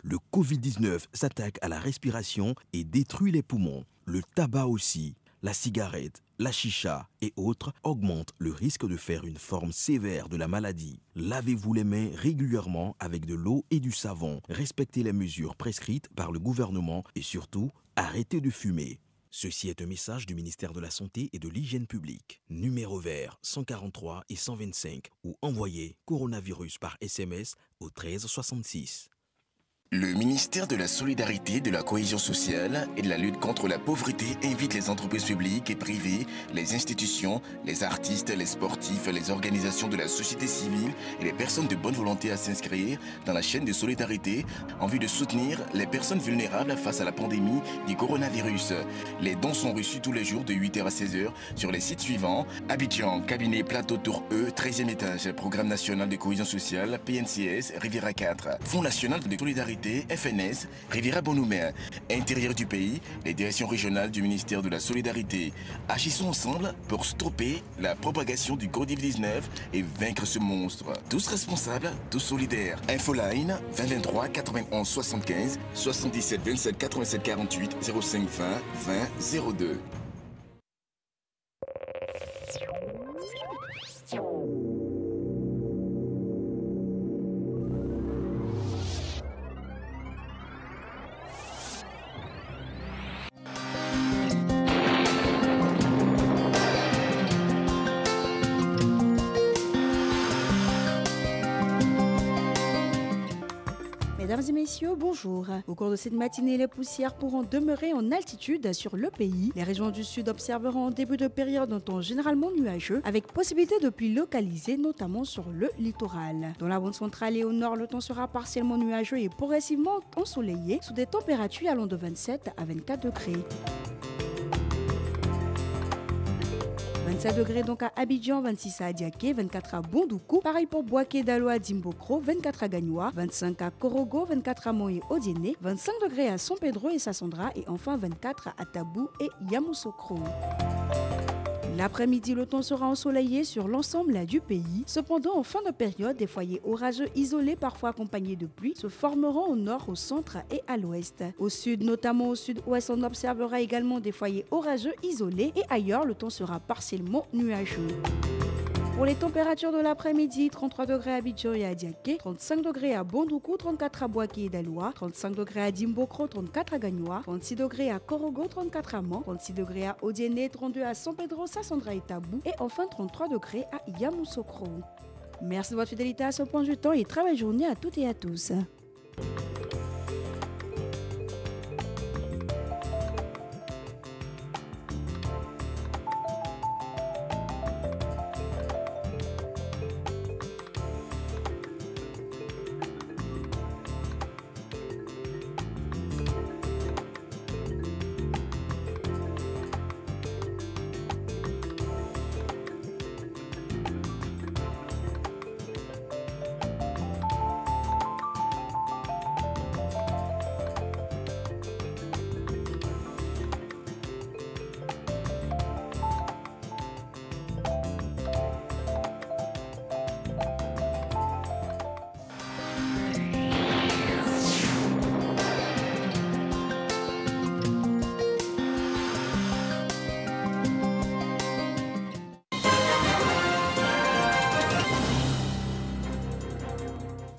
Le Covid-19 s'attaque à la respiration et détruit les poumons. Le tabac aussi, la cigarette, la chicha et autres augmentent le risque de faire une forme sévère de la maladie. Lavez-vous les mains régulièrement avec de l'eau et du savon. Respectez les mesures prescrites par le gouvernement et surtout, arrêtez de fumer. Ceci est un message du ministère de la Santé et de l'Hygiène publique. Numéro vert 143 et 125 ou envoyez coronavirus par SMS au 1366. Le ministère de la Solidarité, de la Cohésion sociale et de la lutte contre la pauvreté invite les entreprises publiques et privées, les institutions, les artistes, les sportifs, les organisations de la société civile et les personnes de bonne volonté à s'inscrire dans la chaîne de solidarité en vue de soutenir les personnes vulnérables face à la pandémie du coronavirus. Les dons sont reçus tous les jours de 8h à 16h sur les sites suivants: Abidjan, cabinet Plateau Tour E, 13e étage, Programme national de cohésion sociale, PNCS, Riviera 4, Fonds national de solidarité, FNS, Riviera Bonhomie. Intérieur du pays, les directions régionales du ministère de la Solidarité. Agissons ensemble pour stopper la propagation du Covid-19 et vaincre ce monstre. Tous responsables, tous solidaires. Infoline 2023 91 75 77 27 87 48 05 20 20 02. Mesdames et messieurs, bonjour. Au cours de cette matinée, les poussières pourront demeurer en altitude sur le pays. Les régions du sud observeront en début de période un temps généralement nuageux, avec possibilité de pluies localisées, notamment sur le littoral. Dans la bande centrale et au nord, le temps sera partiellement nuageux et progressivement ensoleillé, sous des températures allant de 27 à 24 degrés. 27 degrés donc à Abidjan, 26 à Adiaké, 24 à Bondoukou, pareil pour Boaké, Daloa, Dimbokro, 24 à Gagnoa, 25 à Korogo, 24 à Moé, Odiene, 25 degrés à San Pedro et Sassandra et enfin 24 à Tabou et Yamoussoukro. L'après-midi, le temps sera ensoleillé sur l'ensemble du pays. Cependant, en fin de période, des foyers orageux isolés, parfois accompagnés de pluie, se formeront au nord, au centre et à l'ouest. Au sud, notamment au sud-ouest, on observera également des foyers orageux isolés et ailleurs, le temps sera partiellement nuageux. Pour les températures de l'après-midi, 33 degrés à Abidjan et à Diaké, 35 degrés à Bondoukou, 34 à Boaké et Daloa, 35 degrés à Dimbokro, 34 à Gagnoa, 36 degrés à Korogo, 34 à Man, 36 degrés à Odiene, 32 à San Pedro, Sassandra et Tabou et enfin 33 degrés à Yamoussoukro. Merci de votre fidélité à ce point du temps et très belle journée à toutes et à tous.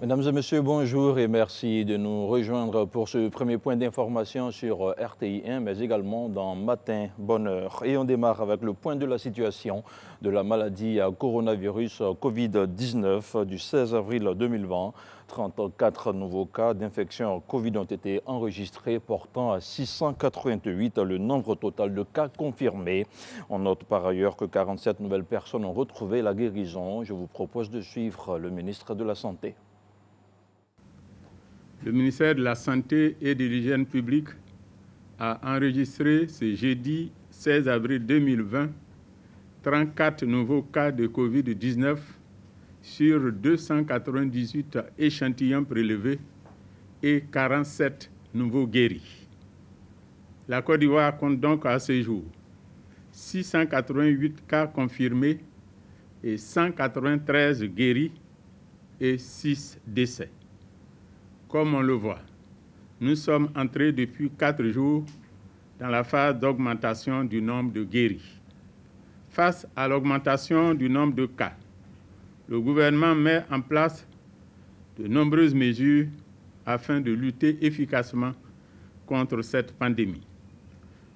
Mesdames et messieurs, bonjour et merci de nous rejoindre pour ce premier point d'information sur RTI1, mais également dans Matin Bonheur. Et on démarre avec le point de la situation de la maladie à coronavirus Covid-19 du 16 avril 2020. 34 nouveaux cas d'infection Covid ont été enregistrés, portant à 688 le nombre total de cas confirmés. On note par ailleurs que 47 nouvelles personnes ont retrouvé la guérison. Je vous propose de suivre le ministre de la Santé. Le ministère de la Santé et de l'Hygiène publique a enregistré ce jeudi 16 avril 2020 34 nouveaux cas de Covid-19 sur 298 échantillons prélevés et 47 nouveaux guéris. La Côte d'Ivoire compte donc à ce jour 688 cas confirmés et 193 guéris et 6 décès. Comme on le voit, nous sommes entrés depuis 4 jours dans la phase d'augmentation du nombre de guéris. Face à l'augmentation du nombre de cas, le gouvernement met en place de nombreuses mesures afin de lutter efficacement contre cette pandémie.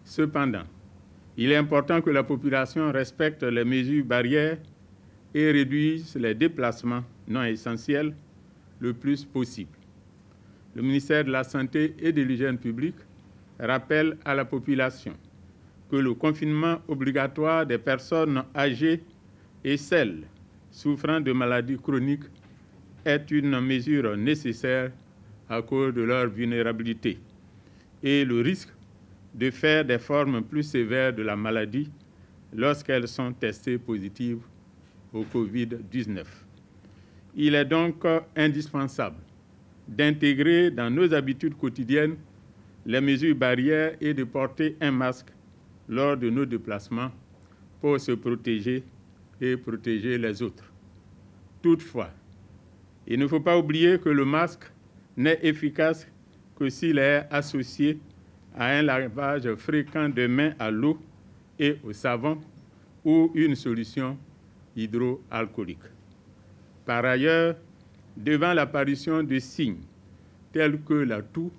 Cependant, il est important que la population respecte les mesures barrières et réduise les déplacements non essentiels le plus possible. Le ministère de la Santé et de l'Hygiène publique rappelle à la population que le confinement obligatoire des personnes âgées et celles souffrant de maladies chroniques est une mesure nécessaire à cause de leur vulnérabilité et le risque de faire des formes plus sévères de la maladie lorsqu'elles sont testées positives au Covid-19. Il est donc indispensable d'intégrer dans nos habitudes quotidiennes les mesures barrières et de porter un masque lors de nos déplacements pour se protéger et protéger les autres. Toutefois, il ne faut pas oublier que le masque n'est efficace que s'il est associé à un lavage fréquent de mains à l'eau et au savon ou une solution hydroalcoolique. Par ailleurs, devant l'apparition de signes tels que la toux,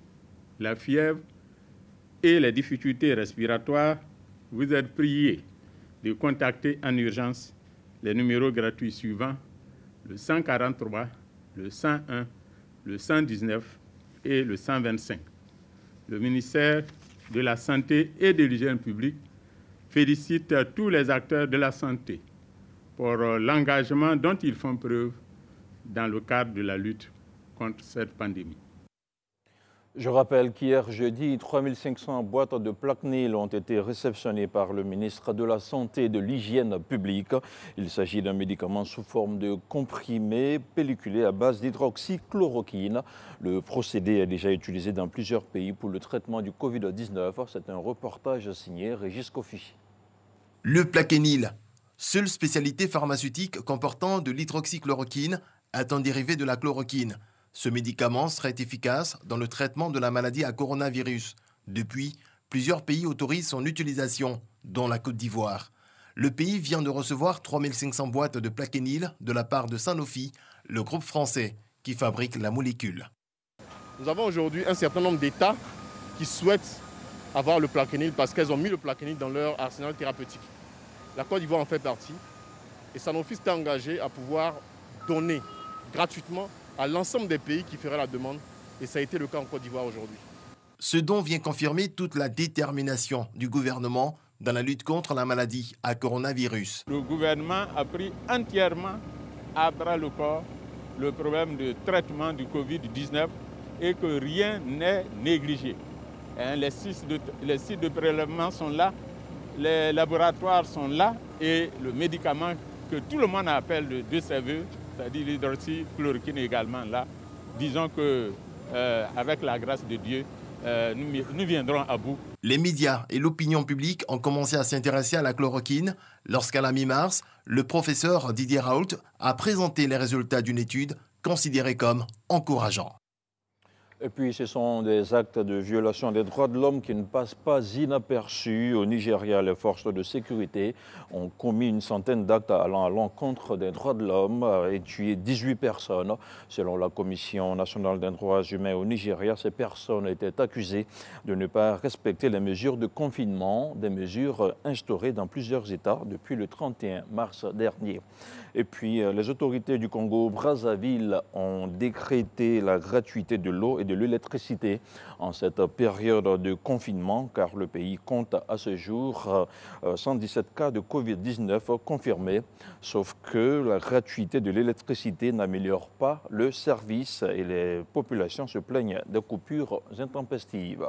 la fièvre et les difficultés respiratoires, vous êtes priés de contacter en urgence les numéros gratuits suivants, le 143, le 101, le 119 et le 125. Le ministère de la Santé et de l'Hygiène publique félicite tous les acteurs de la santé pour l'engagement dont ils font preuve dans le cadre de la lutte contre cette pandémie. Je rappelle qu'hier jeudi, 3500 boîtes de Plaquenil ont été réceptionnées par le ministre de la Santé et de l'Hygiène publique. Il s'agit d'un médicament sous forme de comprimé pelliculé à base d'hydroxychloroquine. Le procédé est déjà utilisé dans plusieurs pays pour le traitement du Covid-19. C'est un reportage signé Régis Kofi. Le Plaquenil, seule spécialité pharmaceutique comportant de l'hydroxychloroquine, est un dérivé de la chloroquine. Ce médicament serait efficace dans le traitement de la maladie à coronavirus. Depuis, plusieurs pays autorisent son utilisation, dont la Côte d'Ivoire. Le pays vient de recevoir 3500 boîtes de Plaquenil de la part de Sanofi, le groupe français qui fabrique la molécule. Nous avons aujourd'hui un certain nombre d'États qui souhaitent avoir le Plaquenil parce qu'elles ont mis le Plaquenil dans leur arsenal thérapeutique. La Côte d'Ivoire en fait partie et Sanofi s'est engagé à pouvoir donner gratuitement à l'ensemble des pays qui feraient la demande, et ça a été le cas en Côte d'Ivoire aujourd'hui. Ce don vient confirmer toute la détermination du gouvernement dans la lutte contre la maladie à coronavirus. Le gouvernement a pris entièrement à bras le corps le problème de traitement du Covid-19 et que rien n'est négligé. Les sites de prélèvement sont là, les laboratoires sont là et le médicament que tout le monde appelle le 2CV, c'est-à-dire l'hydroxychloroquine également là. Disons que avec la grâce de Dieu, nous viendrons à bout. Les médias et l'opinion publique ont commencé à s'intéresser à la chloroquine lorsqu'à la mi-mars, le professeur Didier Raoult a présenté les résultats d'une étude considérée comme encourageante. Et puis, ce sont des actes de violation des droits de l'homme qui ne passent pas inaperçus. Au Nigeria, les forces de sécurité ont commis une centaine d'actes allant à l'encontre des droits de l'homme et tué 18 personnes. Selon la Commission nationale des droits humains au Nigeria, ces personnes étaient accusées de ne pas respecter les mesures de confinement, des mesures instaurées dans plusieurs États depuis le 31 mars dernier. Et puis, les autorités du Congo-Brazzaville ont décrété la gratuité de l'eau et de l'électricité en cette période de confinement, car le pays compte à ce jour 117 cas de Covid-19 confirmés, sauf que la gratuité de l'électricité n'améliore pas le service et les populations se plaignent de coupures intempestives.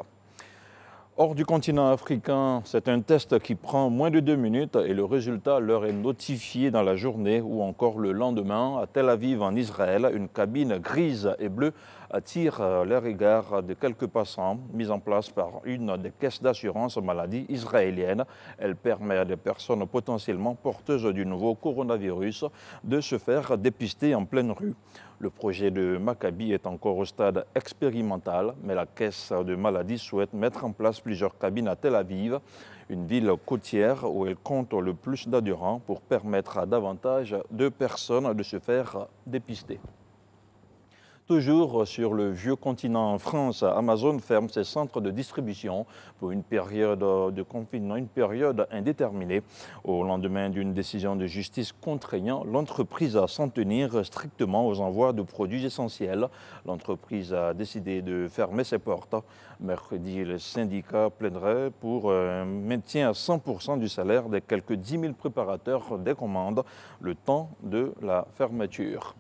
Hors du continent africain, c'est un test qui prend moins de 2 minutes et le résultat leur est notifié dans la journée ou encore le lendemain. À Tel Aviv, en Israël, une cabine grise et bleue attire les regards de quelques passants, mise en place par une des caisses d'assurance maladie israélienne. Elle permet à des personnes potentiellement porteuses du nouveau coronavirus de se faire dépister en pleine rue. Le projet de Maccabi est encore au stade expérimental, mais la caisse de maladie souhaite mettre en place plusieurs cabines à Tel Aviv, une ville côtière où elle compte le plus d'adhérents pour permettre à davantage de personnes de se faire dépister. Toujours sur le vieux continent en France, Amazon ferme ses centres de distribution pour une période de confinement, une période indéterminée. Au lendemain d'une décision de justice contraignant l'entreprise à s'en tenir strictement aux envois de produits essentiels. L'entreprise a décidé de fermer ses portes. Mercredi, le syndicat plaiderait pour un maintien à 100% du salaire des quelques 10 000 préparateurs des commandes le temps de la fermeture.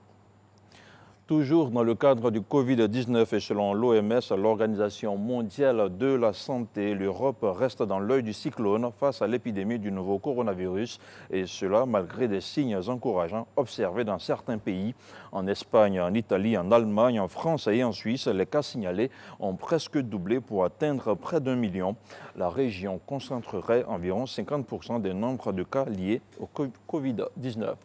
Toujours dans le cadre du Covid-19 et selon l'OMS, l'Organisation mondiale de la santé, l'Europe reste dans l'œil du cyclone face à l'épidémie du nouveau coronavirus et cela malgré des signes encourageants observés dans certains pays. En Espagne, en Italie, en Allemagne, en France et en Suisse, les cas signalés ont presque doublé pour atteindre près d'1 million. La région concentrerait environ 50% des nombres de cas liés au Covid-19.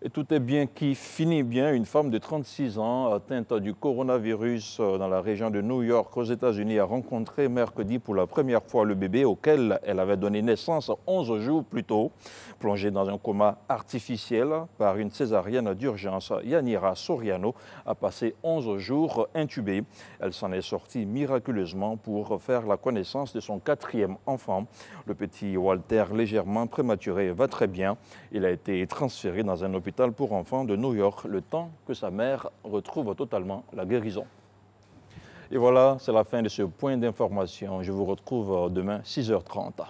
Et tout est bien qui finit bien. Une femme de 36 ans atteinte du coronavirus dans la région de New York aux États-Unis a rencontré mercredi pour la première fois le bébé auquel elle avait donné naissance 11 jours plus tôt. Plongée dans un coma artificiel par une césarienne d'urgence, Yanira Soriano a passé 11 jours intubée. Elle s'en est sortie miraculeusement pour faire la connaissance de son 4e enfant. Le petit Walter, légèrement prématuré, va très bien. Il a été transféré dans un hôpital pour enfants de New York, le temps que sa mère retrouve totalement la guérison. Et voilà, c'est la fin de ce point d'information. Je vous retrouve demain 6h30.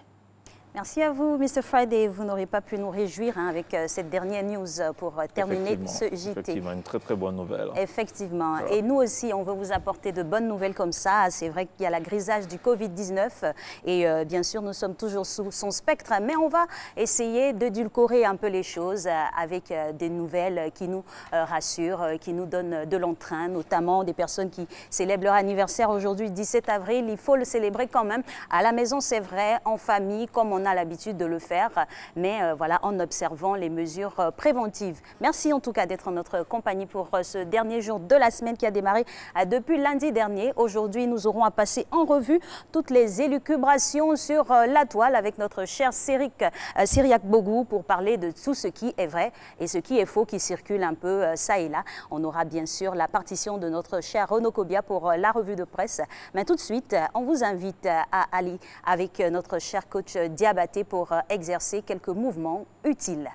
Merci à vous, Mr. Friday. Vous n'aurez pas pu nous réjouir avec cette dernière news pour terminer ce JT. Effectivement, une très très bonne nouvelle. Effectivement. Voilà. Et nous aussi, on veut vous apporter de bonnes nouvelles comme ça. C'est vrai qu'il y a la grisage du Covid-19 et bien sûr, nous sommes toujours sous son spectre, mais on va essayer d'édulcorer un peu les choses avec des nouvelles qui nous rassurent, qui nous donnent de l'entrain, notamment des personnes qui célèbrent leur anniversaire aujourd'hui, 17 avril. Il faut le célébrer quand même. À la maison, c'est vrai, en famille, comme on a l'habitude de le faire, mais voilà, en observant les mesures préventives. Merci en tout cas d'être en notre compagnie pour ce dernier jour de la semaine qui a démarré depuis lundi dernier. Aujourd'hui, nous aurons à passer en revue toutes les élucubrations sur la toile avec notre cher Cyriaque Bogou pour parler de tout ce qui est vrai et ce qui est faux qui circule un peu ça et là. On aura bien sûr la partition de notre cher Renaud Kobia pour la revue de presse. Mais tout de suite, on vous invite à aller avec notre cher coach Diabaté pour exercer quelques mouvements utiles.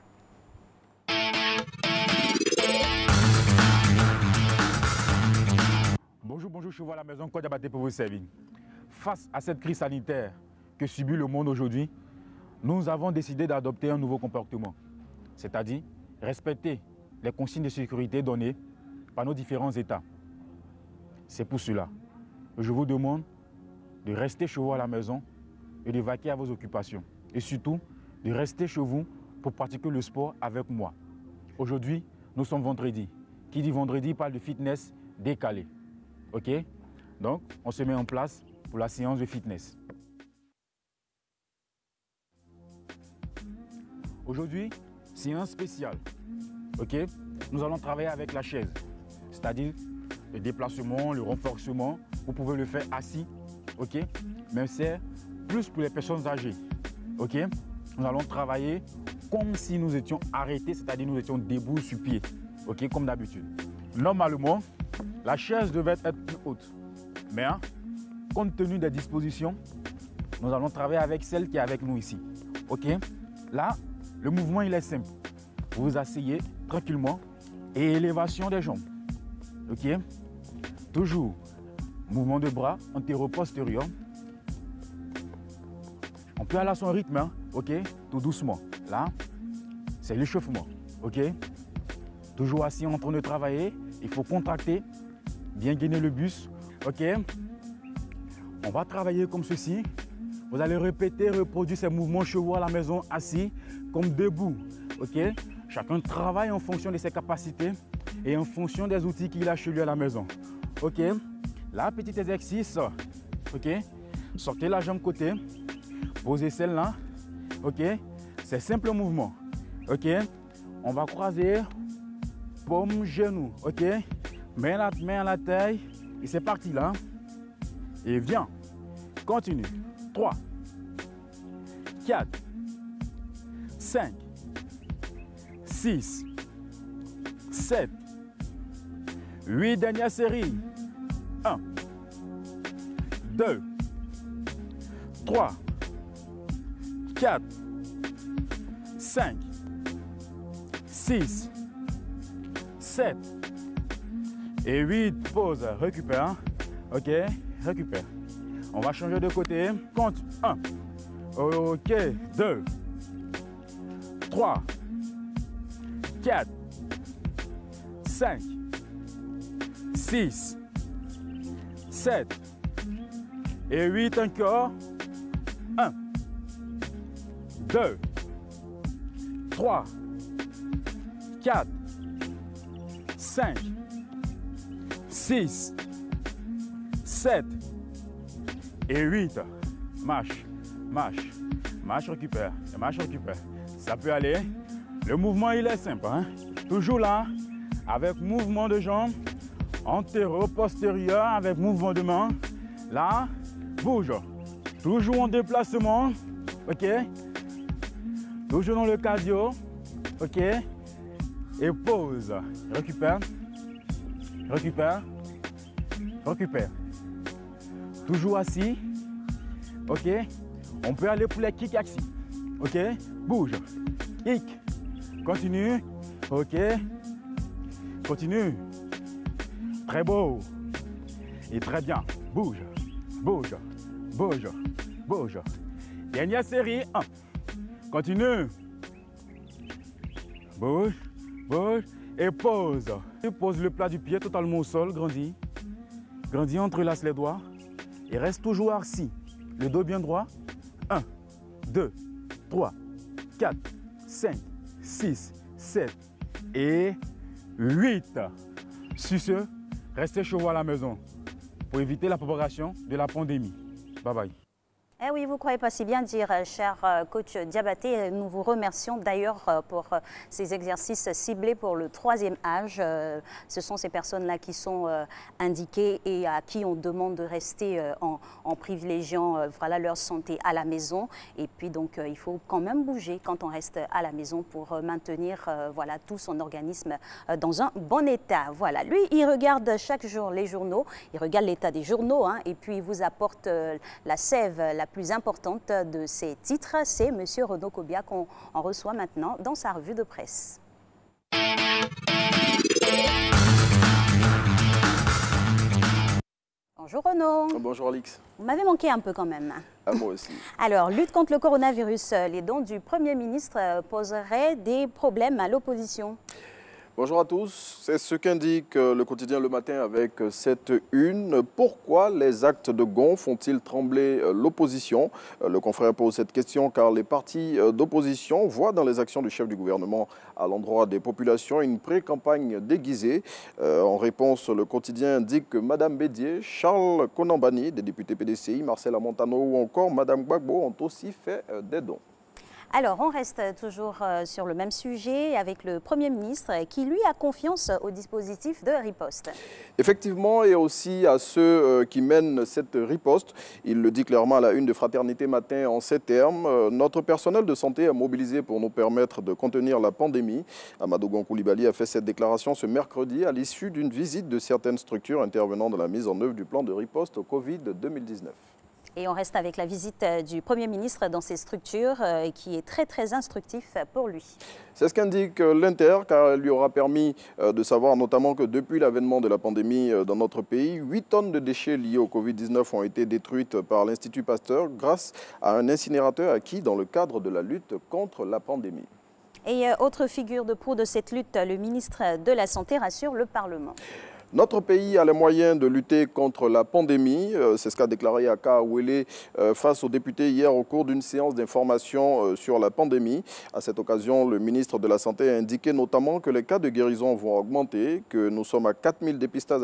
Bonjour, je vois à la maison Coach Diabaté pour vous servir. Face à cette crise sanitaire que subit le monde aujourd'hui, nous avons décidé d'adopter un nouveau comportement, c'est-à-dire respecter les consignes de sécurité données par nos différents États. C'est pour cela que je vous demande de rester chez vous à la maison et de vaquer à vos occupations. Et surtout, de rester chez vous pour pratiquer le sport avec moi. Aujourd'hui, nous sommes vendredi. Qui dit vendredi parle de fitness décalé. OK? Donc, on se met en place pour la séance de fitness. Aujourd'hui, séance spéciale. OK? Nous allons travailler avec la chaise, c'est-à-dire le déplacement, le renforcement. Vous pouvez le faire assis. OK? Mais c'est plus pour les personnes âgées. OK? Nous allons travailler comme si nous étions arrêtés, c'est-à-dire nous étions debout sur pied. OK? Comme d'habitude. Normalement, la chaise devait être plus haute. Mais compte tenu des dispositions, nous allons travailler avec celle qui est avec nous ici. OK? Là, le mouvement il est simple. Vous vous asseyez tranquillement et élévation des jambes. OK? Toujours mouvement de bras antéro-postérieur. On peut aller à son rythme, OK? Tout doucement. Là, c'est l'échauffement, OK? Toujours assis en train de travailler, il faut contracter, bien gainer le buste, OK? On va travailler comme ceci. Vous allez répéter, reproduire ces mouvements chevaux à la maison, assis comme debout. Ok? Chacun travaille en fonction de ses capacités et en fonction des outils qu'il a chez lui à la maison. Ok? Là, petit exercice. Ok? Sortez la jambe côté. Posez celle-là. Ok? C'est simple mouvement. Ok? On va croiser. Paume, genou. Ok? Main à la taille. Et c'est parti là. Et viens. Continue. 3, 4, 5, 6, 7, 8, dernière série. 1, 2, 3, 4, 5, 6, 7 et 8. Pause, récupère. Ok, récupère. On va changer de côté. Compte. 1. Ok. 2. 3. 4. 5. 6. 7. Et 8 encore. 1. 2. 3. 4. 5. 6. 7. Et 8, marche, marche, marche, récupère, marche, récupère. Ça peut aller. Le mouvement, il est simple. Hein? Toujours là, avec mouvement de jambes, antéro, postérieur, avec mouvement de main. Là, bouge. Toujours en déplacement. OK? Toujours dans le cardio. OK? Et pause. Récupère, récupère, récupère. Toujours assis. OK? On peut aller pour les kicks assis. OK? Bouge. Kick. Continue. OK? Continue. Très beau. Et très bien. Bouge. Bouge. Bouge. Bouge. Dernière série. 1. Continue. Bouge. Bouge. Et pose. Pose le plat du pied totalement au sol. Grandis. Grandis, entrelace les doigts. Et reste toujours assis. Le dos bien droit. 1, 2, 3, 4, 5, 6, 7 et 8. Sur ce, restez chez vous à la maison pour éviter la propagation de la pandémie. Bye bye. Eh oui, vous ne croyez pas si bien dire, cher coach Diabaté. Nous vous remercions d'ailleurs pour ces exercices ciblés pour le 3e âge. Ce sont ces personnes-là qui sont indiquées et à qui on demande de rester en privilégiant voilà, leur santé à la maison. Et puis donc, il faut quand même bouger quand on reste à la maison pour maintenir voilà, tout son organisme dans un bon état. Voilà, lui, il regarde chaque jour les journaux, il regarde l'état des journaux hein, et puis il vous apporte la sève, la plus importante de ces titres, c'est M. Renaud Kobia qu'on reçoit maintenant dans sa revue de presse. Bonjour Renaud. Bonjour Alix. Vous m'avez manqué un peu quand même. Ah, moi aussi. Alors, lutte contre le coronavirus, les dons du Premier ministre poseraient des problèmes à l'opposition. Bonjour à tous, c'est ce qu'indique le quotidien Le Matin avec cette une. Pourquoi les actes de Gon font-ils trembler l'opposition? Le confrère pose cette question car les partis d'opposition voient dans les actions du chef du gouvernement à l'endroit des populations une pré-campagne déguisée. En réponse, le quotidien indique que Mme Bédier, Charles Konambani, des députés PDCI, Marcela Montano ou encore Mme Gbagbo ont aussi fait des dons. Alors, on reste toujours sur le même sujet avec le Premier ministre qui, lui, a confiance au dispositif de riposte. Effectivement, et aussi à ceux qui mènent cette riposte. Il le dit clairement à la une de Fraternité Matin en ces termes. Notre personnel de santé est mobilisé pour nous permettre de contenir la pandémie. Amadou Gon Coulibaly a fait cette déclaration ce mercredi à l'issue d'une visite de certaines structures intervenant dans la mise en œuvre du plan de riposte au Covid 2019. Et on reste avec la visite du Premier ministre dans ces structures qui est très instructif pour lui. C'est ce qu'indique l'Inter, car elle lui aura permis de savoir notamment que depuis l'avènement de la pandémie dans notre pays, 8 tonnes de déchets liés au Covid-19 ont été détruites par l'Institut Pasteur grâce à un incinérateur acquis dans le cadre de la lutte contre la pandémie. Et autre figure de proue de cette lutte, le ministre de la Santé rassure le Parlement. Notre pays a les moyens de lutter contre la pandémie. C'est ce qu'a déclaré Aka Ouele face aux députés hier au cours d'une séance d'information sur la pandémie. À cette occasion, le ministre de la Santé a indiqué notamment que les cas de guérison vont augmenter, que nous sommes à 4000 dépistages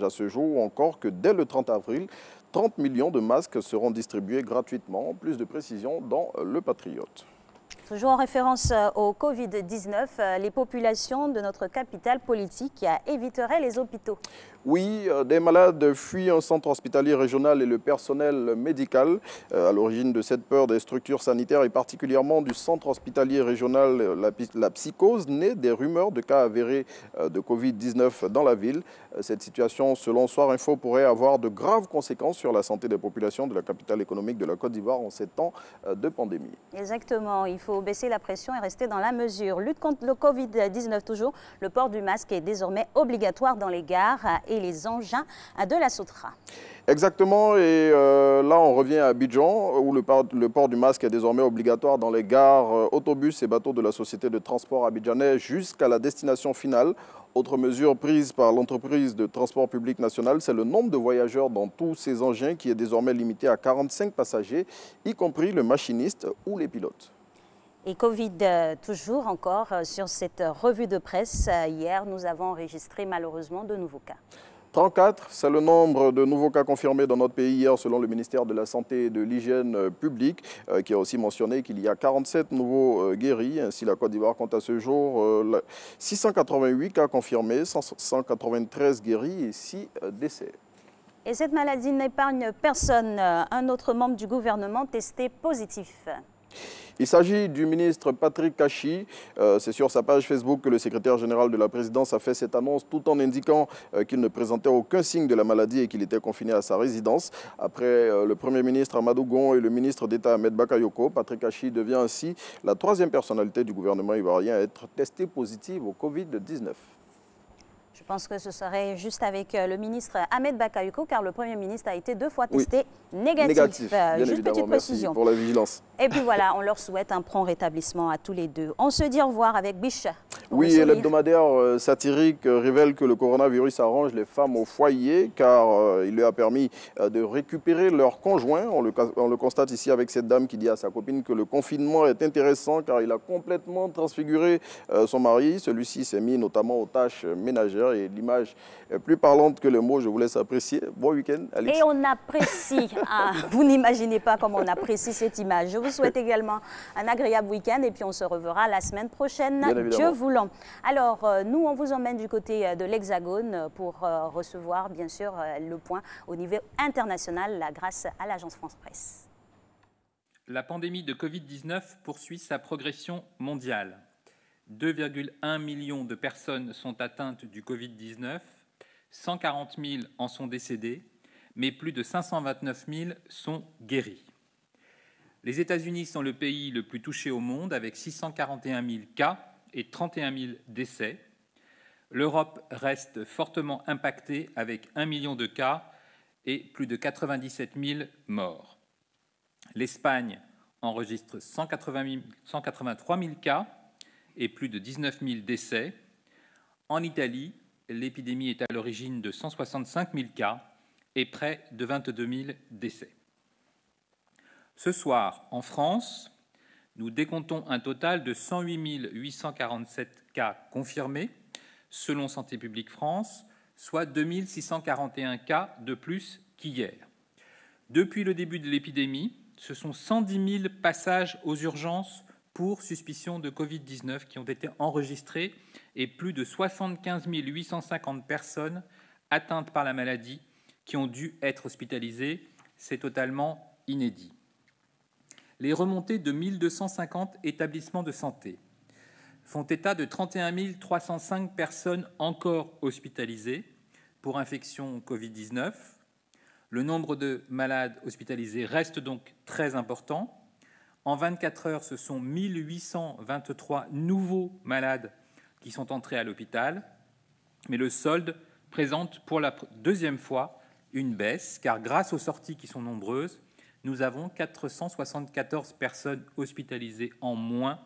à ce jour, ou encore que dès le 30 avril, 30 millions de masques seront distribués gratuitement. Plus de précisions dans Le Patriote. Toujours en référence au Covid-19, les populations de notre capitale politique éviteraient les hôpitaux. Oui, des malades fuient un centre hospitalier régional et le personnel médical. À l'origine de cette peur des structures sanitaires et particulièrement du centre hospitalier régional, la psychose naît des rumeurs de cas avérés de Covid-19 dans la ville. Cette situation, selon Soir Info, pourrait avoir de graves conséquences sur la santé des populations de la capitale économique de la Côte d'Ivoire en ces temps de pandémie. Exactement, il faut baisser la pression et rester dans la mesure. Lutte contre le Covid-19 toujours, le port du masque est désormais obligatoire dans les gares et les engins de la Sotra. Exactement, et là on revient à Abidjan où le port du masque est désormais obligatoire dans les gares, autobus et bateaux de la société de transport abidjanais jusqu'à la destination finale. Autre mesure prise par l'entreprise de transport public national, c'est le nombre de voyageurs dans tous ces engins qui est désormais limité à 45 passagers, y compris le machiniste ou les pilotes. Et Covid toujours encore sur cette revue de presse. Hier, nous avons enregistré malheureusement de nouveaux cas. 34, c'est le nombre de nouveaux cas confirmés dans notre pays hier selon le ministère de la Santé et de l'Hygiène publique qui a aussi mentionné qu'il y a 47 nouveaux guéris. Ainsi, la Côte d'Ivoire compte à ce jour 688 cas confirmés, 193 guéris et 6 décès. Et cette maladie n'épargne personne. Un autre membre du gouvernement testé positif. Il s'agit du ministre Patrick Kachi. C'est sur sa page Facebook que le secrétaire général de la présidence a fait cette annonce tout en indiquant qu'il ne présentait aucun signe de la maladie et qu'il était confiné à sa résidence. Après le Premier ministre Amadou Gon et le ministre d'État Ahmed Bakayoko, Patrick Kachi devient ainsi la troisième personnalité du gouvernement ivoirien à être testée positive au Covid-19. Je pense que ce serait juste avec le ministre Ahmed Bakayoko, car le Premier ministre a été 2 fois testé négatif. Juste petite précision. Merci pour la vigilance. Et puis voilà, on leur souhaite un prompt rétablissement à tous les deux. On se dit au revoir avec Biche. Oui, et l'hebdomadaire satirique révèle que le coronavirus arrange les femmes au foyer, car il lui a permis de récupérer leur conjoint. On le constate ici avec cette dame qui dit à sa copine que le confinement est intéressant, car il a complètement transfiguré son mari. Celui-ci s'est mis notamment aux tâches ménagères. Et l'image est plus parlante que le mot, je vous laisse apprécier. Bon week-end, Alix. Et on apprécie, vous n'imaginez pas comment on apprécie cette image. Je vous souhaite également un agréable week-end et puis on se reverra la semaine prochaine, Dieu voulant. Alors, nous, on vous emmène du côté de l'Hexagone pour recevoir, bien sûr, le point au niveau international grâce à l'agence France-Presse. La pandémie de Covid-19 poursuit sa progression mondiale. 2,1 millions de personnes sont atteintes du Covid-19, 140 000 en sont décédées, mais plus de 529 000 sont guéris. Les États-Unis sont le pays le plus touché au monde avec 641 000 cas et 31 000 décès. L'Europe reste fortement impactée avec 1 million de cas et plus de 97 000 morts. L'Espagne enregistre 183 000 cas et plus de 19 000 décès. En Italie, l'épidémie est à l'origine de 165 000 cas et près de 22 000 décès. Ce soir, en France, nous décomptons un total de 108 847 cas confirmés, selon Santé publique France, soit 2 641 cas de plus qu'hier. Depuis le début de l'épidémie, ce sont 110 000 passages aux urgences pour suspicion de Covid-19 qui ont été enregistrés et plus de 75 850 personnes atteintes par la maladie qui ont dû être hospitalisées. C'est totalement inédit. Les remontées de 1250 établissements de santé font état de 31 305 personnes encore hospitalisées pour infection Covid-19. Le nombre de malades hospitalisés reste donc très important. En 24 heures, ce sont 1823 nouveaux malades qui sont entrés à l'hôpital. Mais le solde présente pour la deuxième fois une baisse, car grâce aux sorties qui sont nombreuses, nous avons 474 personnes hospitalisées en moins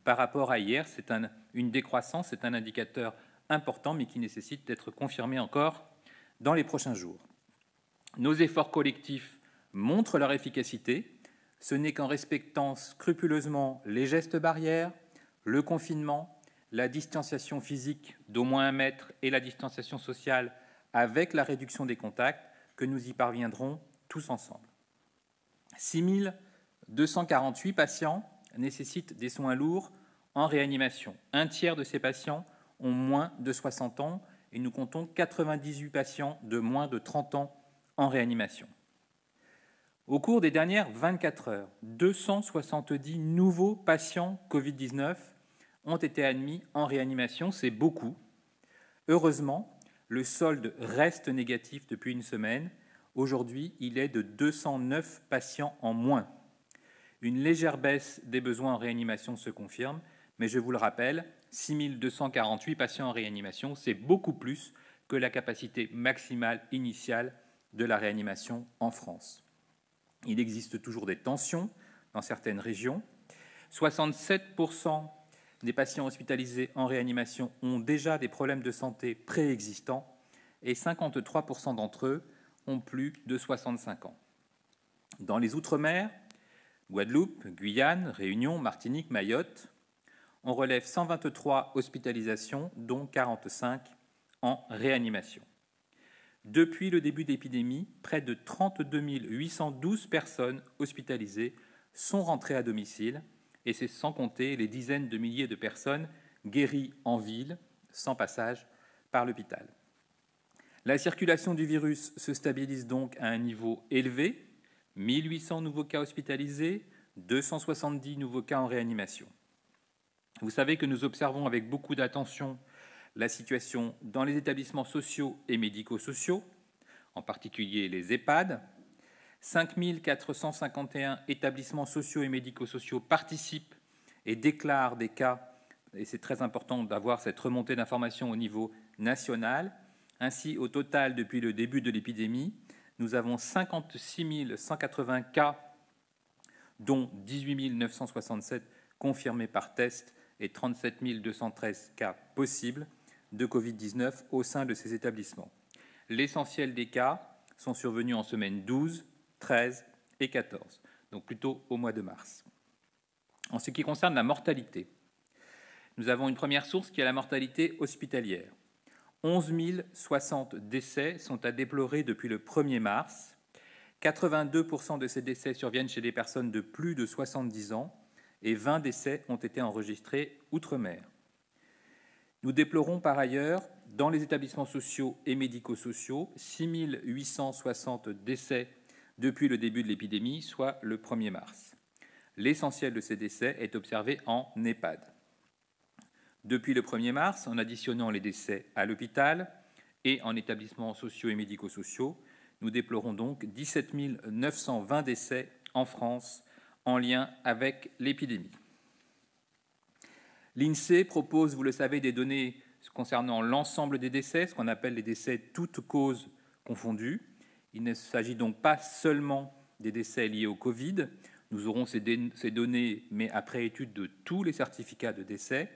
par rapport à hier. C'est une décroissance, c'est un indicateur important, mais qui nécessite d'être confirmé encore dans les prochains jours. Nos efforts collectifs montrent leur efficacité. Ce n'est qu'en respectant scrupuleusement les gestes barrières, le confinement, la distanciation physique d'au moins 1 mètre et la distanciation sociale avec la réduction des contacts que nous y parviendrons tous ensemble. 6 248 patients nécessitent des soins lourds en réanimation. 1/3 de ces patients ont moins de 60 ans et nous comptons 98 patients de moins de 30 ans en réanimation. Au cours des dernières 24 heures, 270 nouveaux patients Covid-19 ont été admis en réanimation, c'est beaucoup. Heureusement, le solde reste négatif depuis une semaine. Aujourd'hui, il est de 209 patients en moins. Une légère baisse des besoins en réanimation se confirme, mais je vous le rappelle, 6 248 patients en réanimation, c'est beaucoup plus que la capacité maximale initiale de la réanimation en France. Il existe toujours des tensions dans certaines régions. 67% des patients hospitalisés en réanimation ont déjà des problèmes de santé préexistants et 53% d'entre eux ont plus de 65 ans. Dans les Outre-mer, Guadeloupe, Guyane, Réunion, Martinique, Mayotte, on relève 123 hospitalisations, dont 45 en réanimation. Depuis le début de l'épidémie, près de 32 812 personnes hospitalisées sont rentrées à domicile, et c'est sans compter les dizaines de milliers de personnes guéries en ville, sans passage par l'hôpital. La circulation du virus se stabilise donc à un niveau élevé, 1800 nouveaux cas hospitalisés, 270 nouveaux cas en réanimation. Vous savez que nous observons avec beaucoup d'attention la situation dans les établissements sociaux et médico-sociaux, en particulier les EHPAD. 5 451 établissements sociaux et médico-sociaux participent et déclarent des cas, et c'est très important d'avoir cette remontée d'informations au niveau national. Ainsi, au total, depuis le début de l'épidémie, nous avons 56 180 cas, dont 18 967 confirmés par test et 37 213 cas possibles de Covid-19 au sein de ces établissements. L'essentiel des cas sont survenus en semaine 12, 13 et 14, donc plutôt au mois de mars. En ce qui concerne la mortalité, nous avons une première source qui est la mortalité hospitalière. 11 060 décès sont à déplorer depuis le 1er mars. 82% de ces décès surviennent chez des personnes de plus de 70 ans et 20 décès ont été enregistrés outre-mer. Nous déplorons par ailleurs, dans les établissements sociaux et médico-sociaux, 6 860 décès depuis le début de l'épidémie, soit le 1er mars. L'essentiel de ces décès est observé en EHPAD. Depuis le 1er mars, en additionnant les décès à l'hôpital et en établissements sociaux et médico-sociaux, nous déplorons donc 17 920 décès en France en lien avec l'épidémie. L'INSEE propose, vous le savez, des données concernant l'ensemble des décès, ce qu'on appelle les décès toutes causes confondues. Il ne s'agit donc pas seulement des décès liés au Covid. Nous aurons ces données, mais après étude de tous les certificats de décès.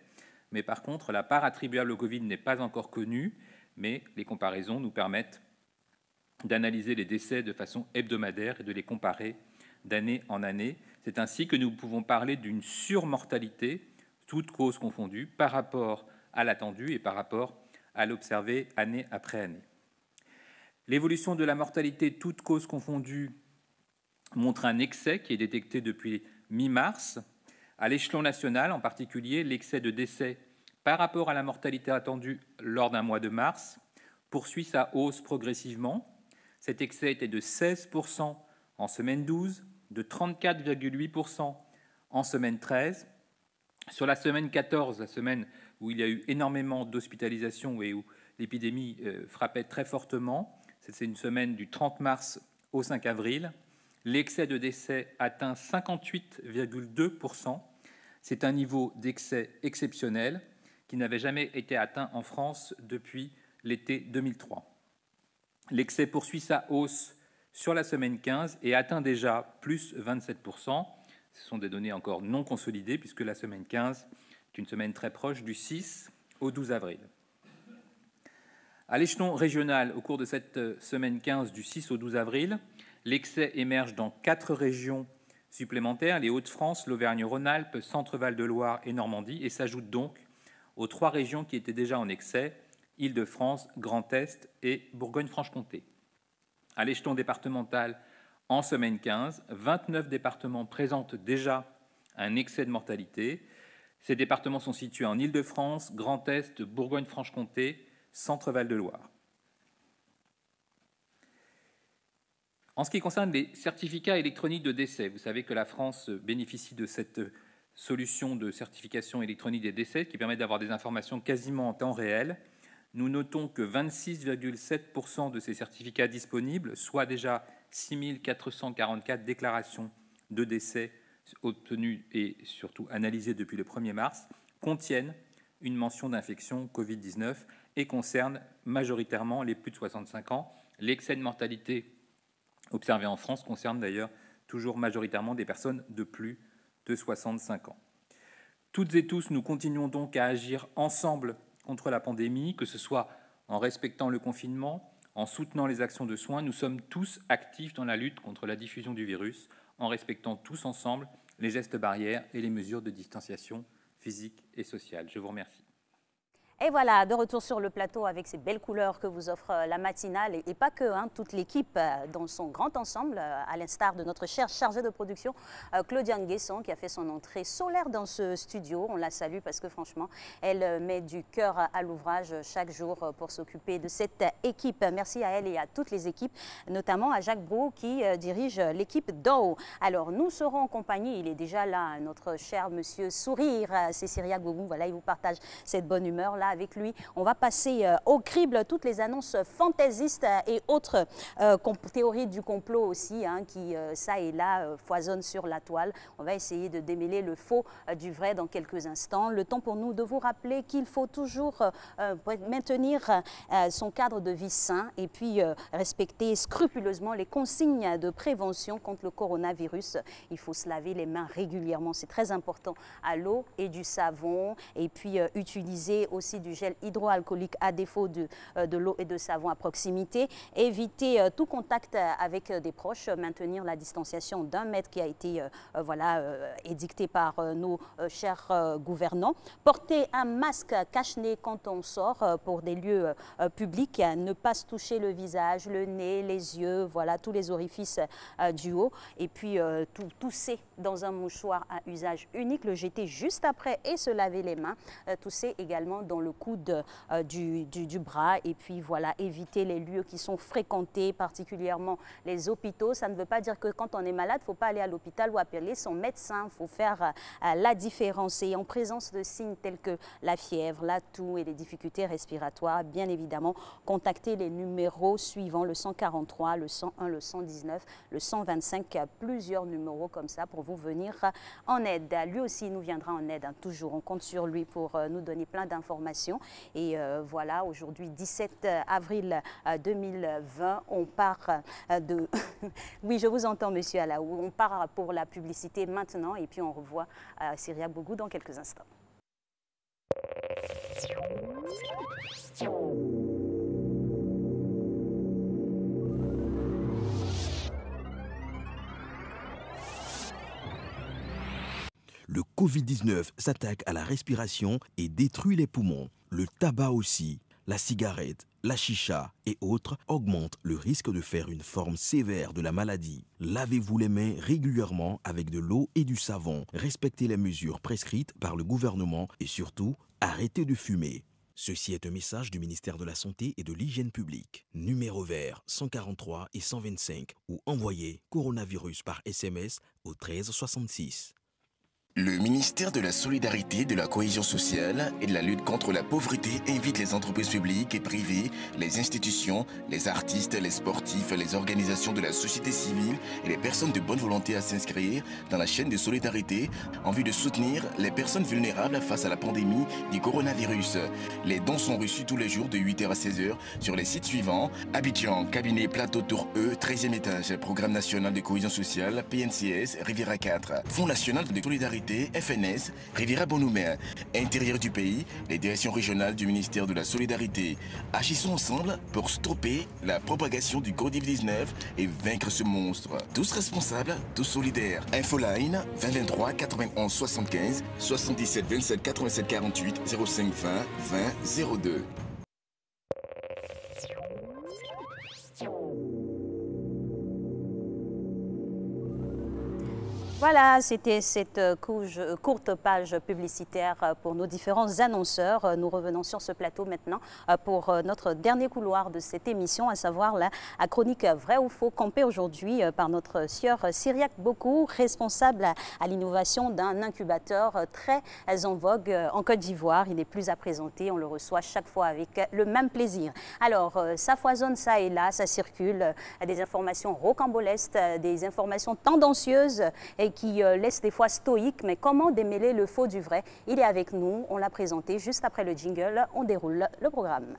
Mais par contre, la part attribuable au Covid n'est pas encore connue, mais les comparaisons nous permettent d'analyser les décès de façon hebdomadaire et de les comparer d'année en année. C'est ainsi que nous pouvons parler d'une surmortalité, toutes causes confondues, par rapport à l'attendu et par rapport à l'observé année après année. L'évolution de la mortalité, toutes causes confondues, montre un excès qui est détecté depuis mi-mars. À l'échelon national, en particulier, l'excès de décès par rapport à la mortalité attendue lors d'un mois de mars poursuit sa hausse progressivement. Cet excès était de 16% en semaine 12, de 34,8% en semaine 13. Sur la semaine 14, la semaine où il y a eu énormément d'hospitalisations et où l'épidémie frappait très fortement, c'est une semaine du 30 mars au 5 avril, l'excès de décès atteint 58,2%. C'est un niveau d'excès exceptionnel qui n'avait jamais été atteint en France depuis l'été 2003. L'excès poursuit sa hausse sur la semaine 15 et atteint déjà plus 27%. Ce sont des données encore non consolidées puisque la semaine 15 est une semaine très proche du 6 au 12 avril. À l'échelon régional, au cours de cette semaine 15 du 6 au 12 avril, l'excès émerge dans 4 régions supplémentaires, les Hauts-de-France, l'Auvergne-Rhône-Alpes, Centre-Val de Loire et Normandie, et s'ajoute donc aux 3 régions qui étaient déjà en excès, Île-de-France, Grand Est et Bourgogne-Franche-Comté. À l'échelon départemental, en semaine 15, 29 départements présentent déjà un excès de mortalité. Ces départements sont situés en Île-de-France, Grand Est, Bourgogne-Franche-Comté, Centre-Val de Loire. En ce qui concerne les certificats électroniques de décès, vous savez que la France bénéficie de cette solution de certification électronique des décès qui permet d'avoir des informations quasiment en temps réel. Nous notons que 26,7% de ces certificats disponibles, soit déjà 6 444 déclarations de décès obtenues et surtout analysées depuis le 1er mars, contiennent une mention d'infection Covid-19 et concernent majoritairement les plus de 65 ans. L'excès de mortalité observé en France concerne d'ailleurs toujours majoritairement des personnes de plus de 65 ans. Toutes et tous, nous continuons donc à agir ensemble contre la pandémie, que ce soit en respectant le confinement, en soutenant les actions de soins. Nous sommes tous actifs dans la lutte contre la diffusion du virus, en respectant tous ensemble les gestes barrières et les mesures de distanciation physique et sociale. Je vous remercie. Et voilà, de retour sur le plateau avec ces belles couleurs que vous offre la matinale et pas que, toute l'équipe dans son grand ensemble, à l'instar de notre chère chargée de production, Claudia Nguesson, qui a fait son entrée solaire dans ce studio. On la salue parce que franchement, elle met du cœur à l'ouvrage chaque jour pour s'occuper de cette équipe. Merci à elle et à toutes les équipes, notamment à Jacques Brou qui dirige l'équipe d'O. Alors, nous serons en compagnie, il est déjà là, notre cher monsieur Sourire, c'est Cyriaque Bogou, voilà, il vous partage cette bonne humeur-là. Avec lui, on va passer au crible toutes les annonces fantaisistes et autres théories du complot aussi, qui, ça et là, foisonnent sur la toile. On va essayer de démêler le faux du vrai dans quelques instants. Le temps pour nous de vous rappeler qu'il faut toujours maintenir son cadre de vie sain et puis respecter scrupuleusement les consignes de prévention contre le coronavirus. Il faut se laver les mains régulièrement, c'est très important, à l'eau et du savon, et puis utiliser aussi du gel hydroalcoolique à défaut de l'eau et de savon à proximité. Éviter tout contact avec des proches, maintenir la distanciation d'1 mètre qui a été édictée par nos chers gouvernants. Porter un masque cache-nez quand on sort pour des lieux publics. Ne pas se toucher le visage, le nez, les yeux, voilà, tous les orifices du haut. Et puis tousser dans un mouchoir à usage unique, le jeter juste après et se laver les mains. Tousser également dans le coude du bras, et puis voilà, éviter les lieux qui sont fréquentés, particulièrement les hôpitaux. Ça ne veut pas dire que quand on est malade, il ne faut pas aller à l'hôpital ou appeler son médecin. Il faut faire la différence. Et en présence de signes tels que la fièvre, la toux et les difficultés respiratoires, bien évidemment, contactez les numéros suivants, le 143, le 101, le 119, le 125, plusieurs numéros comme ça pour vous venir en aide. Lui aussi nous viendra en aide, toujours. On compte sur lui pour nous donner plein d'informations. Et voilà, aujourd'hui, 17 avril 2020, on part de... Oui, je vous entends, monsieur Alaou. On part pour la publicité maintenant et puis on revoit Cyriaque Bogou dans quelques instants. Le Covid-19 s'attaque à la respiration et détruit les poumons. Le tabac aussi, la cigarette, la chicha et autres augmentent le risque de faire une forme sévère de la maladie. Lavez-vous les mains régulièrement avec de l'eau et du savon. Respectez les mesures prescrites par le gouvernement et surtout, arrêtez de fumer. Ceci est un message du ministère de la Santé et de l'Hygiène publique. Numéro vert 143 et 125 ou envoyez coronavirus par SMS au 1366. Le ministère de la Solidarité, de la Cohésion sociale et de la lutte contre la pauvreté invite les entreprises publiques et privées, les institutions, les artistes, les sportifs, les organisations de la société civile et les personnes de bonne volonté à s'inscrire dans la chaîne de solidarité en vue de soutenir les personnes vulnérables face à la pandémie du coronavirus. Les dons sont reçus tous les jours de 8h à 16h sur les sites suivants: Abidjan, cabinet Plateau Tour E, 13e étage, Programme national de cohésion sociale, PNCS, Riviera 4, Fonds national de solidarité Solidarité, FNS, Riviera Bonhumeur. Intérieur du pays, les directions régionales du ministère de la Solidarité. Agissons ensemble pour stopper la propagation du Covid-19 et vaincre ce monstre. Tous responsables, tous solidaires. Infoline 2023 91 75 77 27 87 48 05 20 20 02. Voilà, c'était cette courte page publicitaire pour nos différents annonceurs. Nous revenons sur ce plateau maintenant pour notre dernier couloir de cette émission, à savoir la chronique Vrai ou Faux, campée aujourd'hui par notre sieur Cyriaque Boku, responsable à l'innovation d'un incubateur très en vogue en Côte d'Ivoire. Il n'est plus à présenter, on le reçoit chaque fois avec le même plaisir. Alors, ça foisonne ça et là, ça circule, des informations rocambolesques, des informations tendancieuses et qui laisse des fois stoïque, mais comment démêler le faux du vrai? Il est avec nous, on l'a présenté juste après le jingle, on déroule le programme.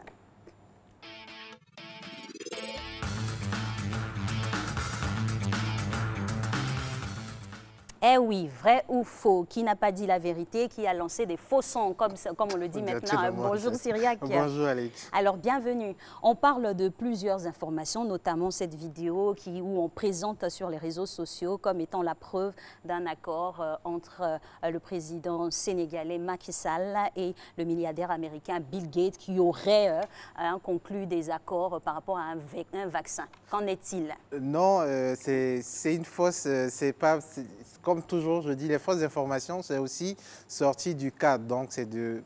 Eh oui, vrai ou faux, qui n'a pas dit la vérité, qui a lancé des faux sons, comme on le dit maintenant. Bonjour Cyriaque. Bonjour Alex. Alors bienvenue. On parle de plusieurs informations, notamment cette vidéo où on présente sur les réseaux sociaux comme étant la preuve d'un accord entre le président sénégalais Macky Sall et le milliardaire américain Bill Gates qui aurait conclu des accords par rapport à un vaccin. Qu'en est-il? Non, c'est une fausse, c'est pas... Comme toujours, je dis, les fausses informations, c'est aussi sorti du cadre. Donc, c'est de,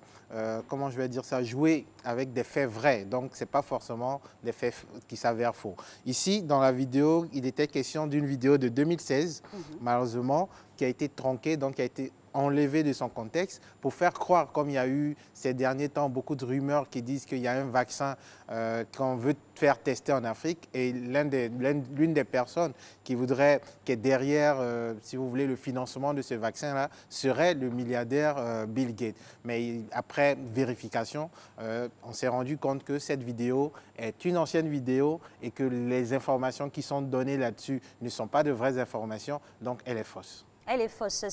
comment je vais dire ça, jouer avec des faits vrais. Donc, ce n'est pas forcément des faits qui s'avèrent faux. Ici, dans la vidéo, il était question d'une vidéo de 2016, malheureusement, qui a été tronquée, donc qui a été enlevé de son contexte pour faire croire, comme il y a eu ces derniers temps beaucoup de rumeurs qui disent qu'il y a un vaccin qu'on veut faire tester en Afrique, et l'une des personnes qui est derrière, si vous voulez, le financement de ce vaccin-là serait le milliardaire Bill Gates. Mais après vérification, on s'est rendu compte que cette vidéo est une ancienne vidéo et que les informations qui sont données là-dessus ne sont pas de vraies informations, donc elle est fausse. Elle est fausse.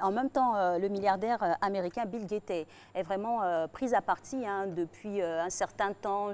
En même temps, le milliardaire américain Bill Gates est vraiment pris à partie depuis un certain temps.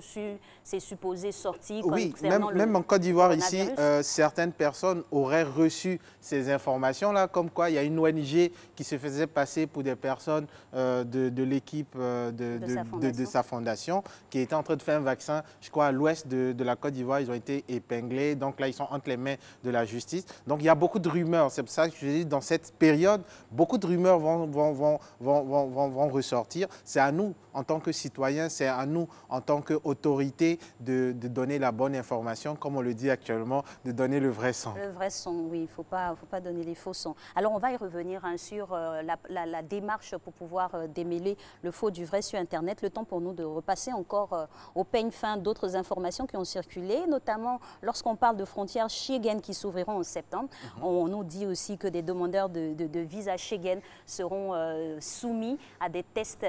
C'est supposé sorti. Oui, même en Côte d'Ivoire ici, certaines personnes auraient reçu ces informations-là, comme quoi il y a une ONG qui se faisait passer pour des personnes de l'équipe de sa fondation, qui était en train de faire un vaccin, je crois, à l'ouest de la Côte d'Ivoire. Ils ont été épinglés, donc là, ils sont entre les mains de la justice. Donc, il y a beaucoup de rumeurs. C'est pour ça que je dis, dans cette période, beaucoup de rumeurs vont ressortir. C'est à nous, en tant que citoyens, c'est à nous, en tant qu'autorité, de donner la bonne information, comme on le dit actuellement, de donner le vrai son. Le vrai son, oui, il ne faut pas donner les faux sons. Alors, on va y revenir sur la démarche pour pouvoir démêler le faux du vrai sur Internet. Le temps pour nous de repasser encore au peigne fin d'autres informations qui ont circulé, notamment lorsqu'on parle de frontières Schengen qui s'ouvriront en septembre. On nous dit aussi que des demandeurs de visa Schengen seront soumis à des tests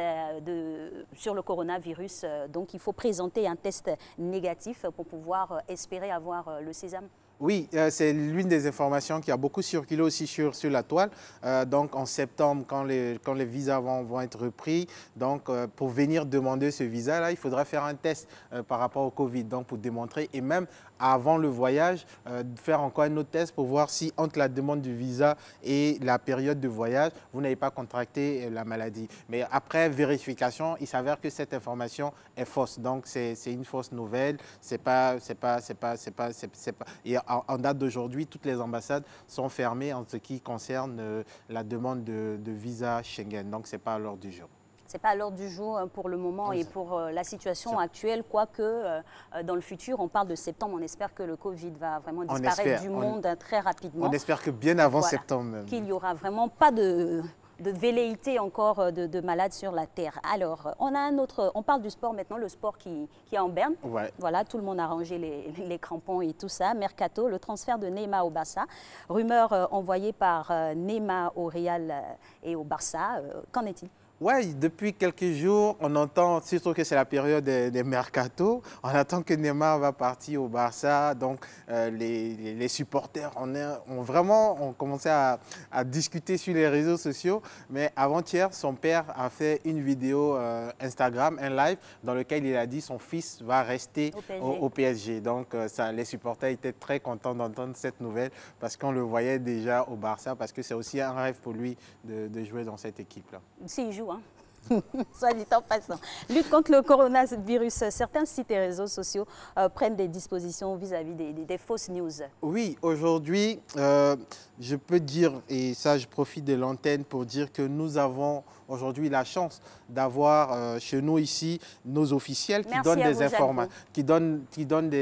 sur le coronavirus. Donc, il faut présenter un test négatif pour pouvoir espérer avoir le sésame. Oui, c'est l'une des informations qui a beaucoup circulé aussi sur la toile. Donc, en septembre, quand les visas vont être repris, donc, pour venir demander ce visa-là, il faudra faire un test par rapport au Covid, donc pour démontrer, et même avant le voyage, faire encore un autre test pour voir si entre la demande du visa et la période de voyage, vous n'avez pas contracté la maladie. Mais après vérification, il s'avère que cette information est fausse. Donc, c'est une fausse nouvelle. Et en date d'aujourd'hui, toutes les ambassades sont fermées en ce qui concerne la demande de visa Schengen. Donc, ce n'est pas à l'ordre du jour. Ce n'est pas à l'ordre du jour pour le moment et pour la situation actuelle, quoique dans le futur, on parle de septembre, on espère que le Covid va vraiment disparaître du monde très rapidement. On espère que bien avant septembre. Qu'il n'y aura vraiment pas de velléité encore de malades sur la Terre. Alors, on parle du sport maintenant, le sport qui est en berne. Ouais. Voilà, tout le monde a rangé les crampons et tout ça. Mercato, le transfert de Neymar au Barça. Rumeur envoyée par Neymar au Real et au Barça. Qu'en est-il? Oui, depuis quelques jours, on entend, surtout que c'est la période des mercato, on attend que Neymar va partir au Barça. Donc, les supporters ont commencé à discuter sur les réseaux sociaux. Mais avant-hier, son père a fait une vidéo Instagram, un live, dans lequel il a dit que son fils va rester au PSG. Donc, les supporters étaient très contents d'entendre cette nouvelle parce qu'on le voyait déjà au Barça, parce que c'est aussi un rêve pour lui de jouer dans cette équipe-là. S'il joue, hein. Soit dit en passant. Lutte contre le coronavirus, certains sites et réseaux sociaux prennent des dispositions vis-à-vis des fausses news. Oui, aujourd'hui, je peux dire, et ça je profite de l'antenne pour dire que nous avons aujourd'hui la chance d'avoir chez nous ici nos officiels qui donnent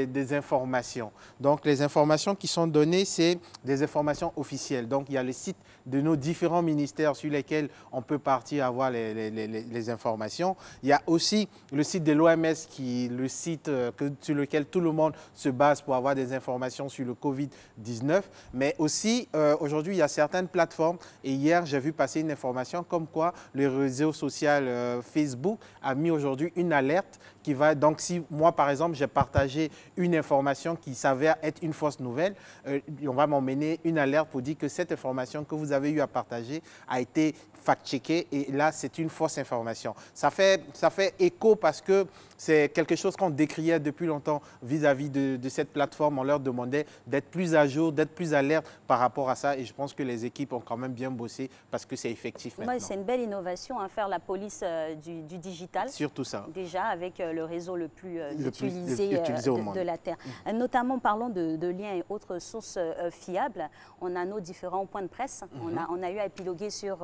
des informations. Donc les informations qui sont données, c'est des informations officielles. Donc il y a le site de nos différents ministères sur lesquels on peut partir avoir les informations. Il y a aussi le site de l'OMS qui est le site sur lequel tout le monde se base pour avoir des informations sur le Covid-19. Mais aussi, aujourd'hui, il y a certaines plateformes. Et hier, j'ai vu passer une information comme quoi le réseau social Facebook a mis aujourd'hui une alerte qui va... Donc, si moi, par exemple, j'ai partagé une information qui s'avère être une fausse nouvelle, on va m'emmener une alerte pour dire que cette information que vous avez eu à partager a été fact-checkée et là, c'est une fausse information. Ça fait écho parce que c'est quelque chose qu'on décriait depuis longtemps vis-à-vis de cette plateforme. On leur demandait d'être plus à jour, d'être plus alerte par rapport à ça et je pense que les équipes ont quand même bien bossé parce que c'est effectif maintenant. C'est une belle innovation, faire la police du digital. Surtout ça. Déjà avec le réseau le plus utilisé de la Terre. Notamment, parlons de liens et autres sources fiables. On a nos différents points de presse. On a eu à épiloguer sur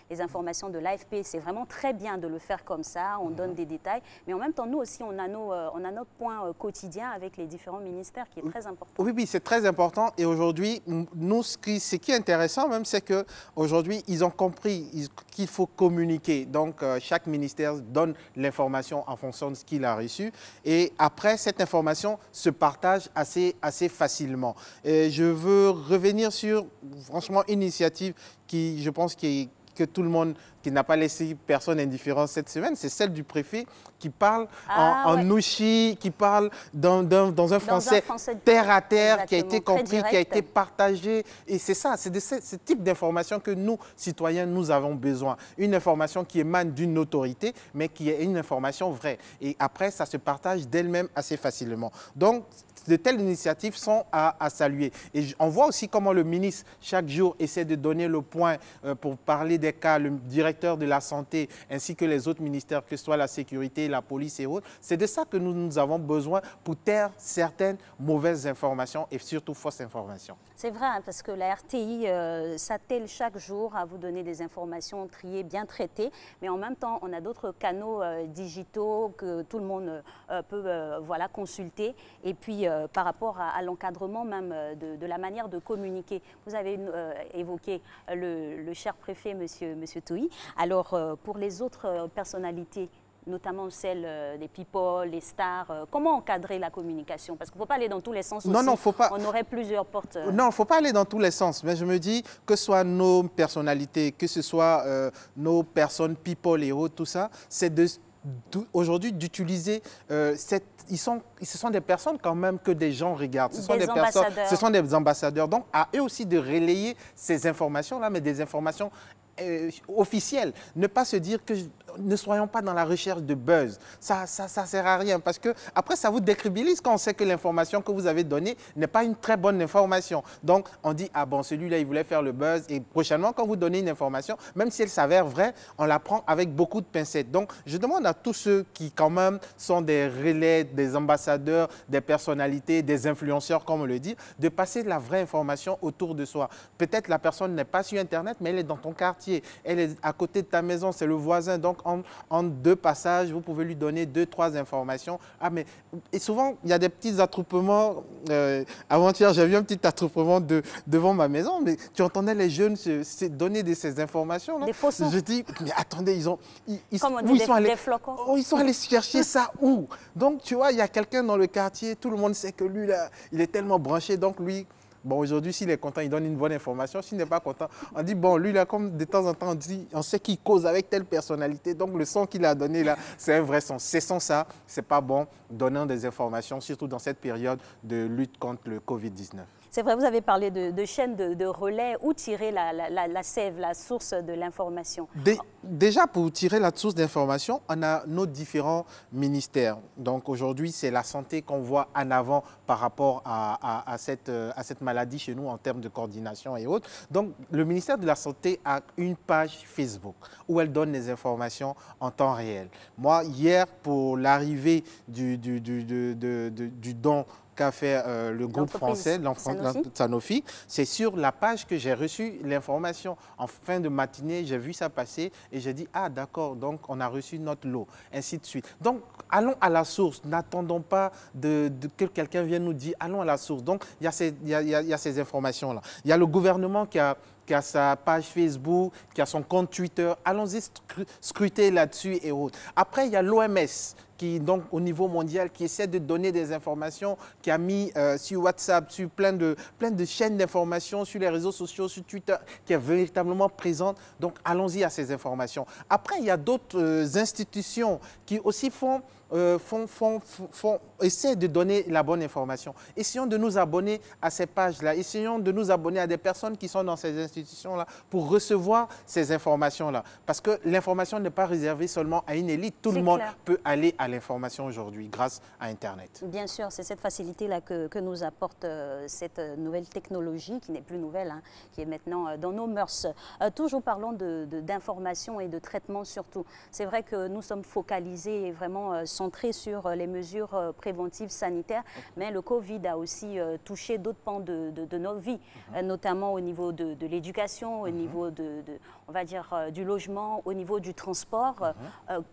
les informations de l'AFP. C'est vraiment très bien de le faire comme ça. On donne des détails. Mais en même temps, nous aussi, on a notre point quotidien avec les différents ministères qui est très important. Oui, c'est très important. Et aujourd'hui, nous, ce qui est intéressant même, c'est qu'aujourd'hui, ils ont compris qu'il faut communiquer. Donc, chaque ministère donne l'information en fonction de ce qu'il a reçu. Et après, cette information se partage assez facilement. Et je veux revenir sur, franchement, une initiative qui, je pense, que tout le monde, qui n'a pas laissé personne indifférent cette semaine, c'est celle du préfet qui parle en nouchi, qui parle dans un français terre à terre, qui a été compris, qui a été partagé. Et c'est ça, c'est de ce type d'information que nous, citoyens, nous avons besoin. Une information qui émane d'une autorité, mais qui est une information vraie. Et après, ça se partage d'elle-même assez facilement. Donc, de telles initiatives sont à saluer. Et on voit aussi comment le ministre, chaque jour, essaie de donner le point pour parler des cas, le directeur de la santé, ainsi que les autres ministères, que ce soit la sécurité, la police et autres. C'est de ça que nous avons besoin pour taire certaines mauvaises informations et surtout fausses informations. C'est vrai, parce que la RTI s'attelle chaque jour à vous donner des informations triées, bien traitées. Mais en même temps, on a d'autres canaux digitaux que tout le monde peut consulter. Et puis, par rapport à l'encadrement même de la manière de communiquer. Vous avez évoqué le cher préfet, monsieur Touy. Alors, pour les autres personnalités, notamment celles des people, les stars, comment encadrer la communication? Parce qu'il ne faut pas aller dans tous les sens aussi. Non, faut pas. On aurait plusieurs portes. Non, il ne faut pas aller dans tous les sens. Mais je me dis que ce soit nos personnalités, que ce soit nos personnes people et autres, tout ça, c'est aujourd'hui d'utiliser ce sont des personnes quand même que des gens regardent. Ce sont des ambassadeurs. Donc, à eux aussi de relayer ces informations-là, mais des informations officielles. Ne pas se dire que ne soyons pas dans la recherche de buzz. Ça sert à rien parce que après ça vous décrédibilise quand on sait que l'information que vous avez donnée n'est pas une très bonne information. Donc on dit ah bon celui-là il voulait faire le buzz et prochainement quand vous donnez une information, même si elle s'avère vraie, on la prend avec beaucoup de pincettes. Donc je demande à tous ceux qui quand même sont des relais, des ambassadeurs, des personnalités, des influenceurs comme on le dit, de passer de la vraie information autour de soi. Peut-être la personne n'est pas sur Internet mais elle est dans ton quartier, elle est à côté de ta maison, c'est le voisin. Donc en deux passages, vous pouvez lui donner 2-3 informations. Et souvent, il y a des petits attroupements. Avant-hier, j'ai vu un petit attroupement devant ma maison, mais tu entendais les jeunes se donner ces informations. Des faux sons. Je dis, mais attendez, ils sont allés chercher ça où? Donc, tu vois, il y a quelqu'un dans le quartier, tout le monde sait que lui, là, il est tellement branché, donc lui... Bon, aujourd'hui, s'il est content, il donne une bonne information. S'il n'est pas content, on dit, bon, lui, là, comme de temps en temps, on sait qu'il cause avec telle personnalité. Donc, le son qu'il a donné, là, c'est un vrai son. Cessons ça, c'est pas bon, donnant des informations, surtout dans cette période de lutte contre le Covid-19. C'est vrai, vous avez parlé de chaînes de relais. Où tirer la sève, la source de l'information? Déjà, pour tirer la source d'information, on a nos différents ministères. Donc aujourd'hui, c'est la santé qu'on voit en avant par rapport à cette maladie chez nous en termes de coordination et autres. Donc le ministère de la Santé a une page Facebook où elle donne les informations en temps réel. Moi, hier, pour l'arrivée du don qu'a fait le groupe français, Sanofi, c'est sur la page que j'ai reçu l'information. En fin de matinée, j'ai vu ça passer et j'ai dit, ah d'accord, donc on a reçu notre lot, ainsi de suite. Donc, allons à la source, n'attendons pas que quelqu'un vienne nous dire, allons à la source. Donc, il y a ces informations-là. Il y a le gouvernement qui a sa page Facebook, qui a son compte Twitter. Allons-y scruter là-dessus et autres. Après, il y a l'OMS qui, donc, au niveau mondial, qui essaie de donner des informations, qui a mis sur WhatsApp, sur plein de chaînes d'informations, sur les réseaux sociaux, sur Twitter, qui est véritablement présente. Donc, allons-y à ces informations. Après, il y a d'autres institutions qui aussi essaient de donner la bonne information. Essayons de nous abonner à ces pages-là. Essayons de nous abonner à des personnes qui sont dans ces institutions-là pour recevoir ces informations-là. Parce que l'information n'est pas réservée seulement à une élite. Tout le monde peut aller à l'information aujourd'hui grâce à Internet. Bien sûr, c'est cette facilité-là que nous apporte cette nouvelle technologie, qui n'est plus nouvelle, hein, qui est maintenant dans nos mœurs. Toujours parlons d'information et de traitement surtout. C'est vrai que nous sommes focalisés et vraiment centrés sur les mesures préventives sanitaires, mais le Covid a aussi touché d'autres pans de nos vies, notamment au niveau de l'éducation, au niveau on va dire, du logement, au niveau du transport.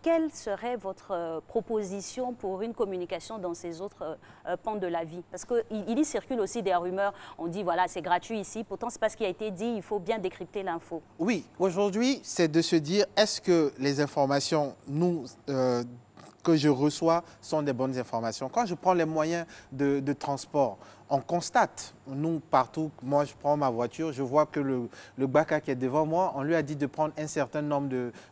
Quelle serait votre proposition pour une communication dans ces autres pans de la vie? Parce qu'il y circule aussi des rumeurs, on dit voilà, c'est gratuit ici, pourtant c'est pas ce qui a été dit, il faut bien décrypter l'info. Oui, aujourd'hui, c'est de se dire, est-ce que les informations que je reçois sont des bonnes informations? Quand je prends les moyens de transport, on constate, nous, partout, moi je prends ma voiture, je vois que le Baka qui est devant moi, on lui a dit de prendre un certain nombre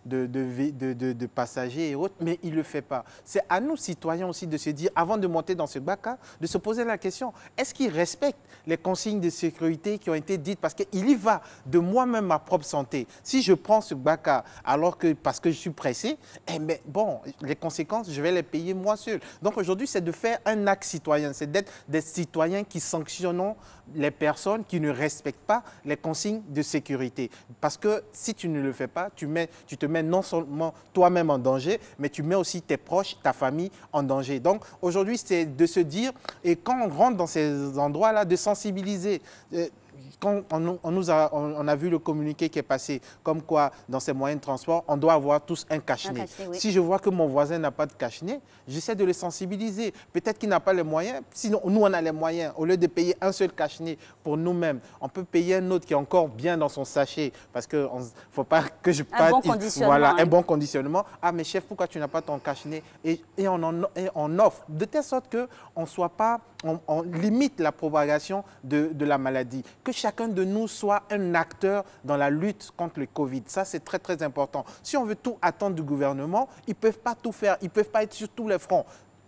de passagers et autres, mais il ne le fait pas. C'est à nous, citoyens aussi, de se dire, avant de monter dans ce Baka, de se poser la question, est-ce qu'il respecte les consignes de sécurité qui ont été dites? Parce qu'il y va de moi-même, ma propre santé. Si je prends ce Baka parce que je suis pressé, eh bien, bon, les conséquences, je vais les payer moi seul. Donc aujourd'hui, c'est de faire un acte citoyen, c'est d'être des citoyens qui sanctionnent les personnes qui ne respectent pas les consignes de sécurité. Parce que si tu ne le fais pas, tu te mets non seulement toi-même en danger, mais tu mets aussi tes proches, ta famille en danger. Donc aujourd'hui, c'est de se dire, et quand on rentre dans ces endroits-là, de sensibiliser. Quand on a vu le communiqué qui est passé, comme quoi dans ces moyens de transport, on doit avoir tous un cache-nez. Oui. Si je vois que mon voisin n'a pas de cache-nez, j'essaie de le sensibiliser. Peut-être qu'il n'a pas les moyens, sinon nous on a les moyens. Au lieu de payer un seul cache-nez pour nous-mêmes, on peut payer un autre qui est encore bien dans son sachet, parce qu'il ne faut pas que je parte. Un bon conditionnement. Voilà, un bon conditionnement. Ah mais chef, pourquoi tu n'as pas ton cache-nez? Et on offre, de telle sorte qu'on soit pas... On limite la propagation de la maladie. Que chacun de nous soit un acteur dans la lutte contre le Covid. Ça, c'est très, très important. Si on veut tout attendre du gouvernement, ils ne peuvent pas tout faire. Ils ne peuvent pas être sur tous les fronts.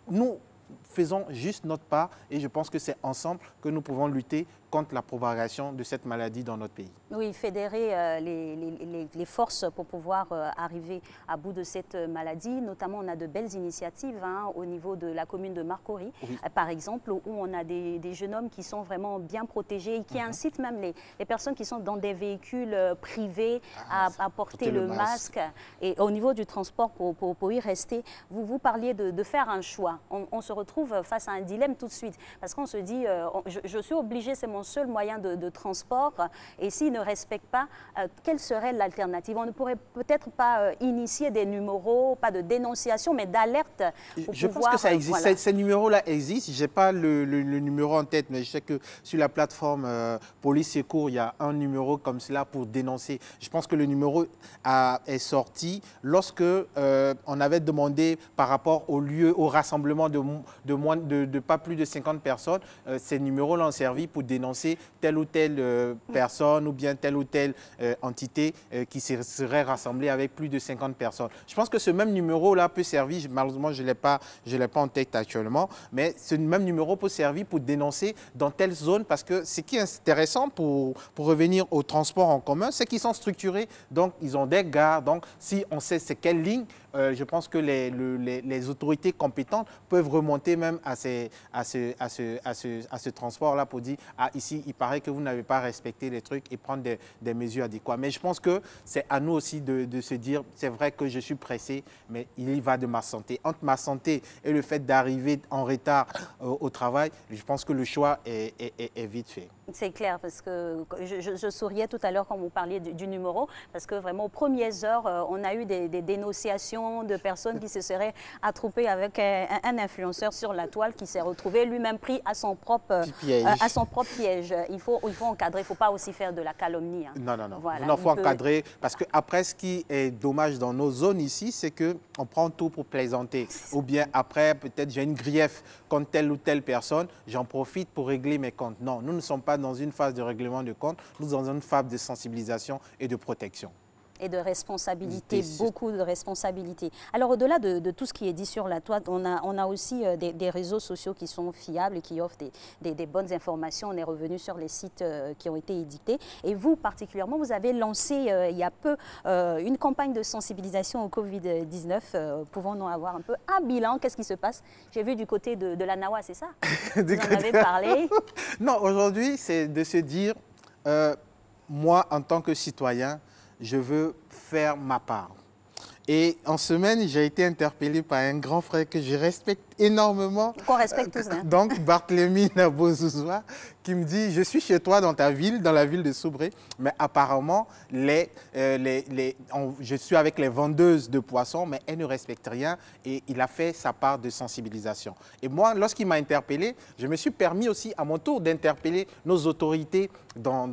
Nous faisons juste notre part et je pense que c'est ensemble que nous pouvons lutter contre la propagation de cette maladie dans notre pays. Oui, fédérer les forces pour pouvoir arriver à bout de cette maladie. Notamment, on a de belles initiatives au niveau de la commune de Marcory, par exemple, où on a des jeunes hommes qui sont vraiment bien protégés et qui incitent même les personnes qui sont dans des véhicules privés à porter le masque. Et au niveau du transport, pour y rester, vous parliez de faire un choix. On se retrouve face à un dilemme tout de suite. Parce qu'on se dit, je suis obligé, c'est mon seul moyen de transport, et s'ils ne respectent pas, quelle serait l'alternative? On ne pourrait peut-être pas initier des numéros, pas de dénonciation, mais d'alerte. Je pense que ça existe. Voilà. Ces numéros-là existent. Je n'ai pas le numéro en tête, mais je sais que sur la plateforme Police Secours, il y a un numéro comme cela pour dénoncer. Je pense que le numéro est sorti lorsque on avait demandé par rapport au lieu, au rassemblement de de pas plus de 50 personnes, ces numéros-là ont servi pour dénoncer telle ou telle personne ou bien telle ou telle entité qui serait rassemblée avec plus de 50 personnes. Je pense que ce même numéro-là peut servir, malheureusement je ne l'ai pas en tête actuellement, mais ce même numéro peut servir pour dénoncer dans telle zone, parce que ce qui est intéressant pour revenir au transport en commun, c'est qu'ils sont structurés, donc ils ont des gares, donc si on sait c'est quelle ligne, je pense que les autorités compétentes peuvent remonter même à ce transport-là pour dire « Ah, ici, il paraît que vous n'avez pas respecté les trucs » et prendre des mesures adéquates. Mais je pense que c'est à nous aussi de se dire « C'est vrai que je suis pressé, mais il y va de ma santé. » Entre ma santé et le fait d'arriver en retard au travail, je pense que le choix est vite fait. C'est clair, parce que je souriais tout à l'heure quand vous parliez du numéro, parce que vraiment aux premières heures, on a eu des dénonciations de personnes qui se seraient attroupées avec un influenceur sur la toile qui s'est retrouvé lui-même pris à son propre piège. Il faut encadrer, il ne faut pas aussi faire de la calomnie. Hein. Non, non, non. Voilà, il faut encadrer, parce qu'après, ce qui est dommage dans nos zones ici, c'est qu'on prend tout pour plaisanter. Ou bien après, peut-être j'ai une grief contre telle ou telle personne, j'en profite pour régler mes comptes. Non, nous ne sommes pas dans une phase de règlement de comptes, nous sommes dans une phase de sensibilisation et de protection. Et de responsabilité, beaucoup de responsabilité. Alors au-delà de tout ce qui est dit sur la toile, on a aussi des réseaux sociaux qui sont fiables et qui offrent des bonnes informations. On est revenu sur les sites qui ont été édités. Et vous particulièrement, vous avez lancé il y a peu une campagne de sensibilisation au Covid-19. Pouvons-nous avoir un peu un bilan? Qu'est-ce qui se passe? J'ai vu du côté de la NAWA, c'est ça? Vous en avez parlé? Non, aujourd'hui, c'est de se dire, moi, en tant que citoyen, je veux faire ma part. Et en semaine, j'ai été interpellé par un grand frère que je respecte énormément. Qu'on respecte tous. Hein. Donc, Barthélemy Nabozouzoua, qui me dit, je suis chez toi dans ta ville, dans la ville de Soubré, mais apparemment, je suis avec les vendeuses de poissons, mais elles ne respectent rien. Et il a fait sa part de sensibilisation. Et moi, lorsqu'il m'a interpellé, je me suis permis aussi à mon tour d'interpeller nos autorités dans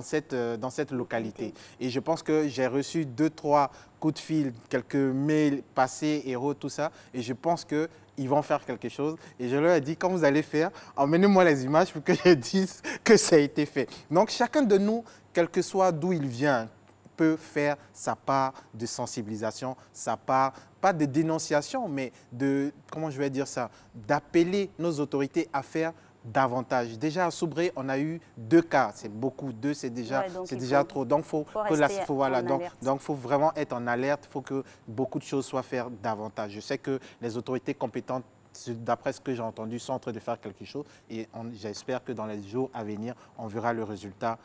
cette localité. Et je pense que j'ai reçu 2-3 coups de fil, quelques mails passés, héros, tout ça. Et je pense qu'ils vont faire quelque chose. Et je leur ai dit, quand vous allez faire, emmenez-moi les images pour que je dise que ça a été fait. Donc, chacun de nous, quel que soit d'où il vient, peut faire sa part de sensibilisation, sa part, pas de dénonciation, mais de, comment je vais dire ça, d'appeler nos autorités à faire davantage. Déjà à Soubré, on a eu 2 cas, c'est beaucoup, 2 c'est déjà, trop. Donc faut vraiment être en alerte, il faut que beaucoup de choses soient faites davantage. Je sais que les autorités compétentes, d'après ce que j'ai entendu, sont en train de faire quelque chose et j'espère que dans les jours à venir, on verra le résultat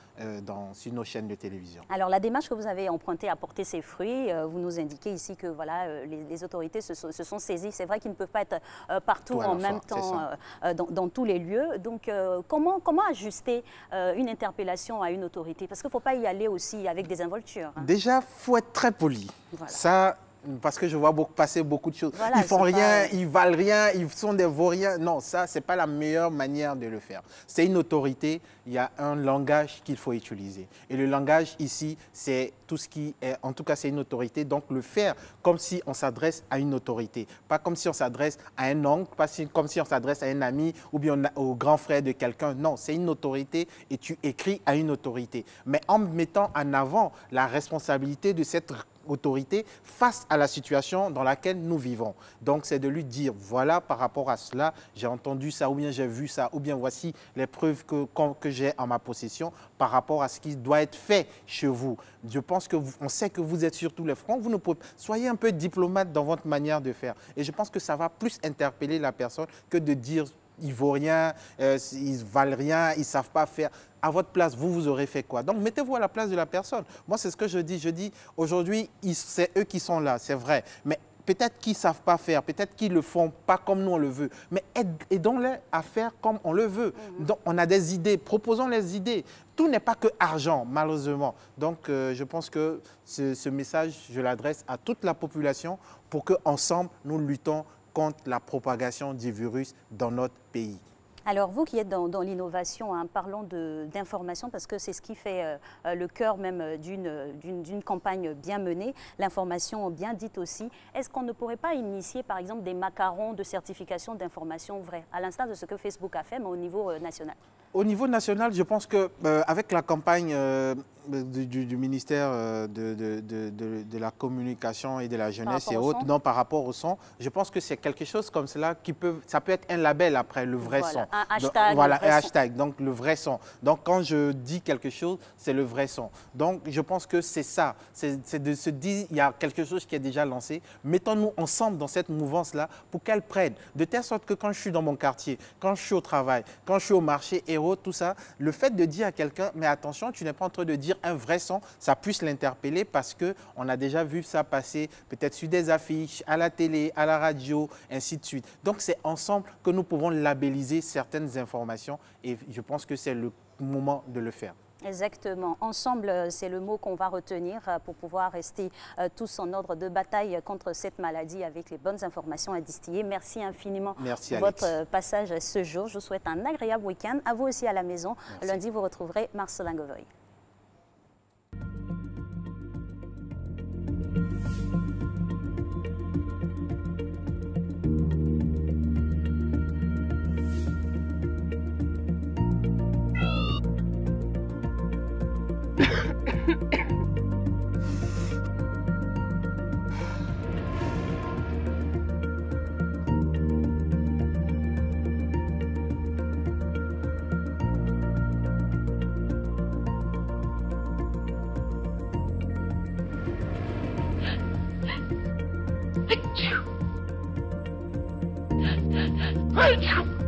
sur nos chaînes de télévision. Alors la démarche que vous avez empruntée a porté ses fruits. Vous nous indiquez ici que voilà, les autorités se sont saisies. C'est vrai qu'ils ne peuvent pas être partout en même temps dans tous les lieux. Donc comment ajuster une interpellation à une autorité? Parce qu'il ne faut pas y aller aussi avec des involtures. Hein. Déjà, il faut être très poli. Voilà. Ça, parce que je vois passer beaucoup de choses. Voilà, ils font rien, ils valent rien, ils sont des vauriens. Non, ça, ce n'est pas la meilleure manière de le faire. C'est une autorité, il y a un langage qu'il faut utiliser. Et le langage ici, c'est tout ce qui est, en tout cas, c'est une autorité. Donc, le faire comme si on s'adresse à une autorité. Pas comme si on s'adresse à un oncle, pas comme si on s'adresse à un ami ou bien au grand frère de quelqu'un. Non, c'est une autorité et tu écris à une autorité. Mais en mettant en avant la responsabilité de cette autorité face à la situation dans laquelle nous vivons. Donc, c'est de lui dire, voilà, par rapport à cela, j'ai entendu ça, ou bien j'ai vu ça, ou bien voici les preuves que j'ai en ma possession par rapport à ce qui doit être fait chez vous. Je pense qu'on sait que vous êtes sur tous les fronts. Vous ne pouvez, soyez un peu diplomate dans votre manière de faire. Et je pense que ça va plus interpeller la personne que de dire ils ne vaut rien, ils ne valent rien, ils ne savent pas faire. À votre place, vous aurez fait quoi? Donc, mettez-vous à la place de la personne. Moi, c'est ce que je dis. Je dis, aujourd'hui, c'est eux qui sont là, c'est vrai. Mais peut-être qu'ils ne savent pas faire, peut-être qu'ils ne le font pas comme nous on le veut. Mais aidons-les à faire comme on le veut. Donc, on a des idées, proposons les idées. Tout n'est pas que argent, malheureusement. Donc, je pense que ce message, je l'adresse à toute la population pour qu'ensemble, nous luttons contre la propagation du virus dans notre pays. Alors vous qui êtes dans l'innovation, hein, parlons d'information parce que c'est ce qui fait le cœur même d'une campagne bien menée, l'information bien dite aussi. Est-ce qu'on ne pourrait pas initier par exemple des macarons de certification d'information vraie, à l'instar de ce que Facebook a fait, mais au niveau national? Au niveau national, je pense qu'avec la campagne du ministère de la communication et de la jeunesse et autres, non, par rapport au son, je pense que c'est quelque chose comme cela ça peut être un label après, le vrai son. Un hashtag. Voilà, un hashtag, donc le vrai son. Donc quand je dis quelque chose, c'est le vrai son. Donc je pense que c'est ça, c'est de se dire, il y a quelque chose qui est déjà lancé, mettons-nous ensemble dans cette mouvance-là pour qu'elle prenne, de telle sorte que quand je suis dans mon quartier, quand je suis au travail, quand je suis au marché et autres, tout ça, le fait de dire à quelqu'un, mais attention, tu n'es pas en train de dire un vrai son, ça puisse l'interpeller parce qu'on a déjà vu ça passer peut-être sur des affiches, à la télé, à la radio, ainsi de suite. Donc c'est ensemble que nous pouvons labelliser certaines informations et je pense que c'est le moment de le faire. Exactement. Ensemble, c'est le mot qu'on va retenir pour pouvoir rester tous en ordre de bataille contre cette maladie avec les bonnes informations à distiller. Merci infiniment pour votre passage ce jour. Je vous souhaite un agréable week-end. À vous aussi à la maison. Merci. Lundi, vous retrouverez Marcelin Govoy. Achoo!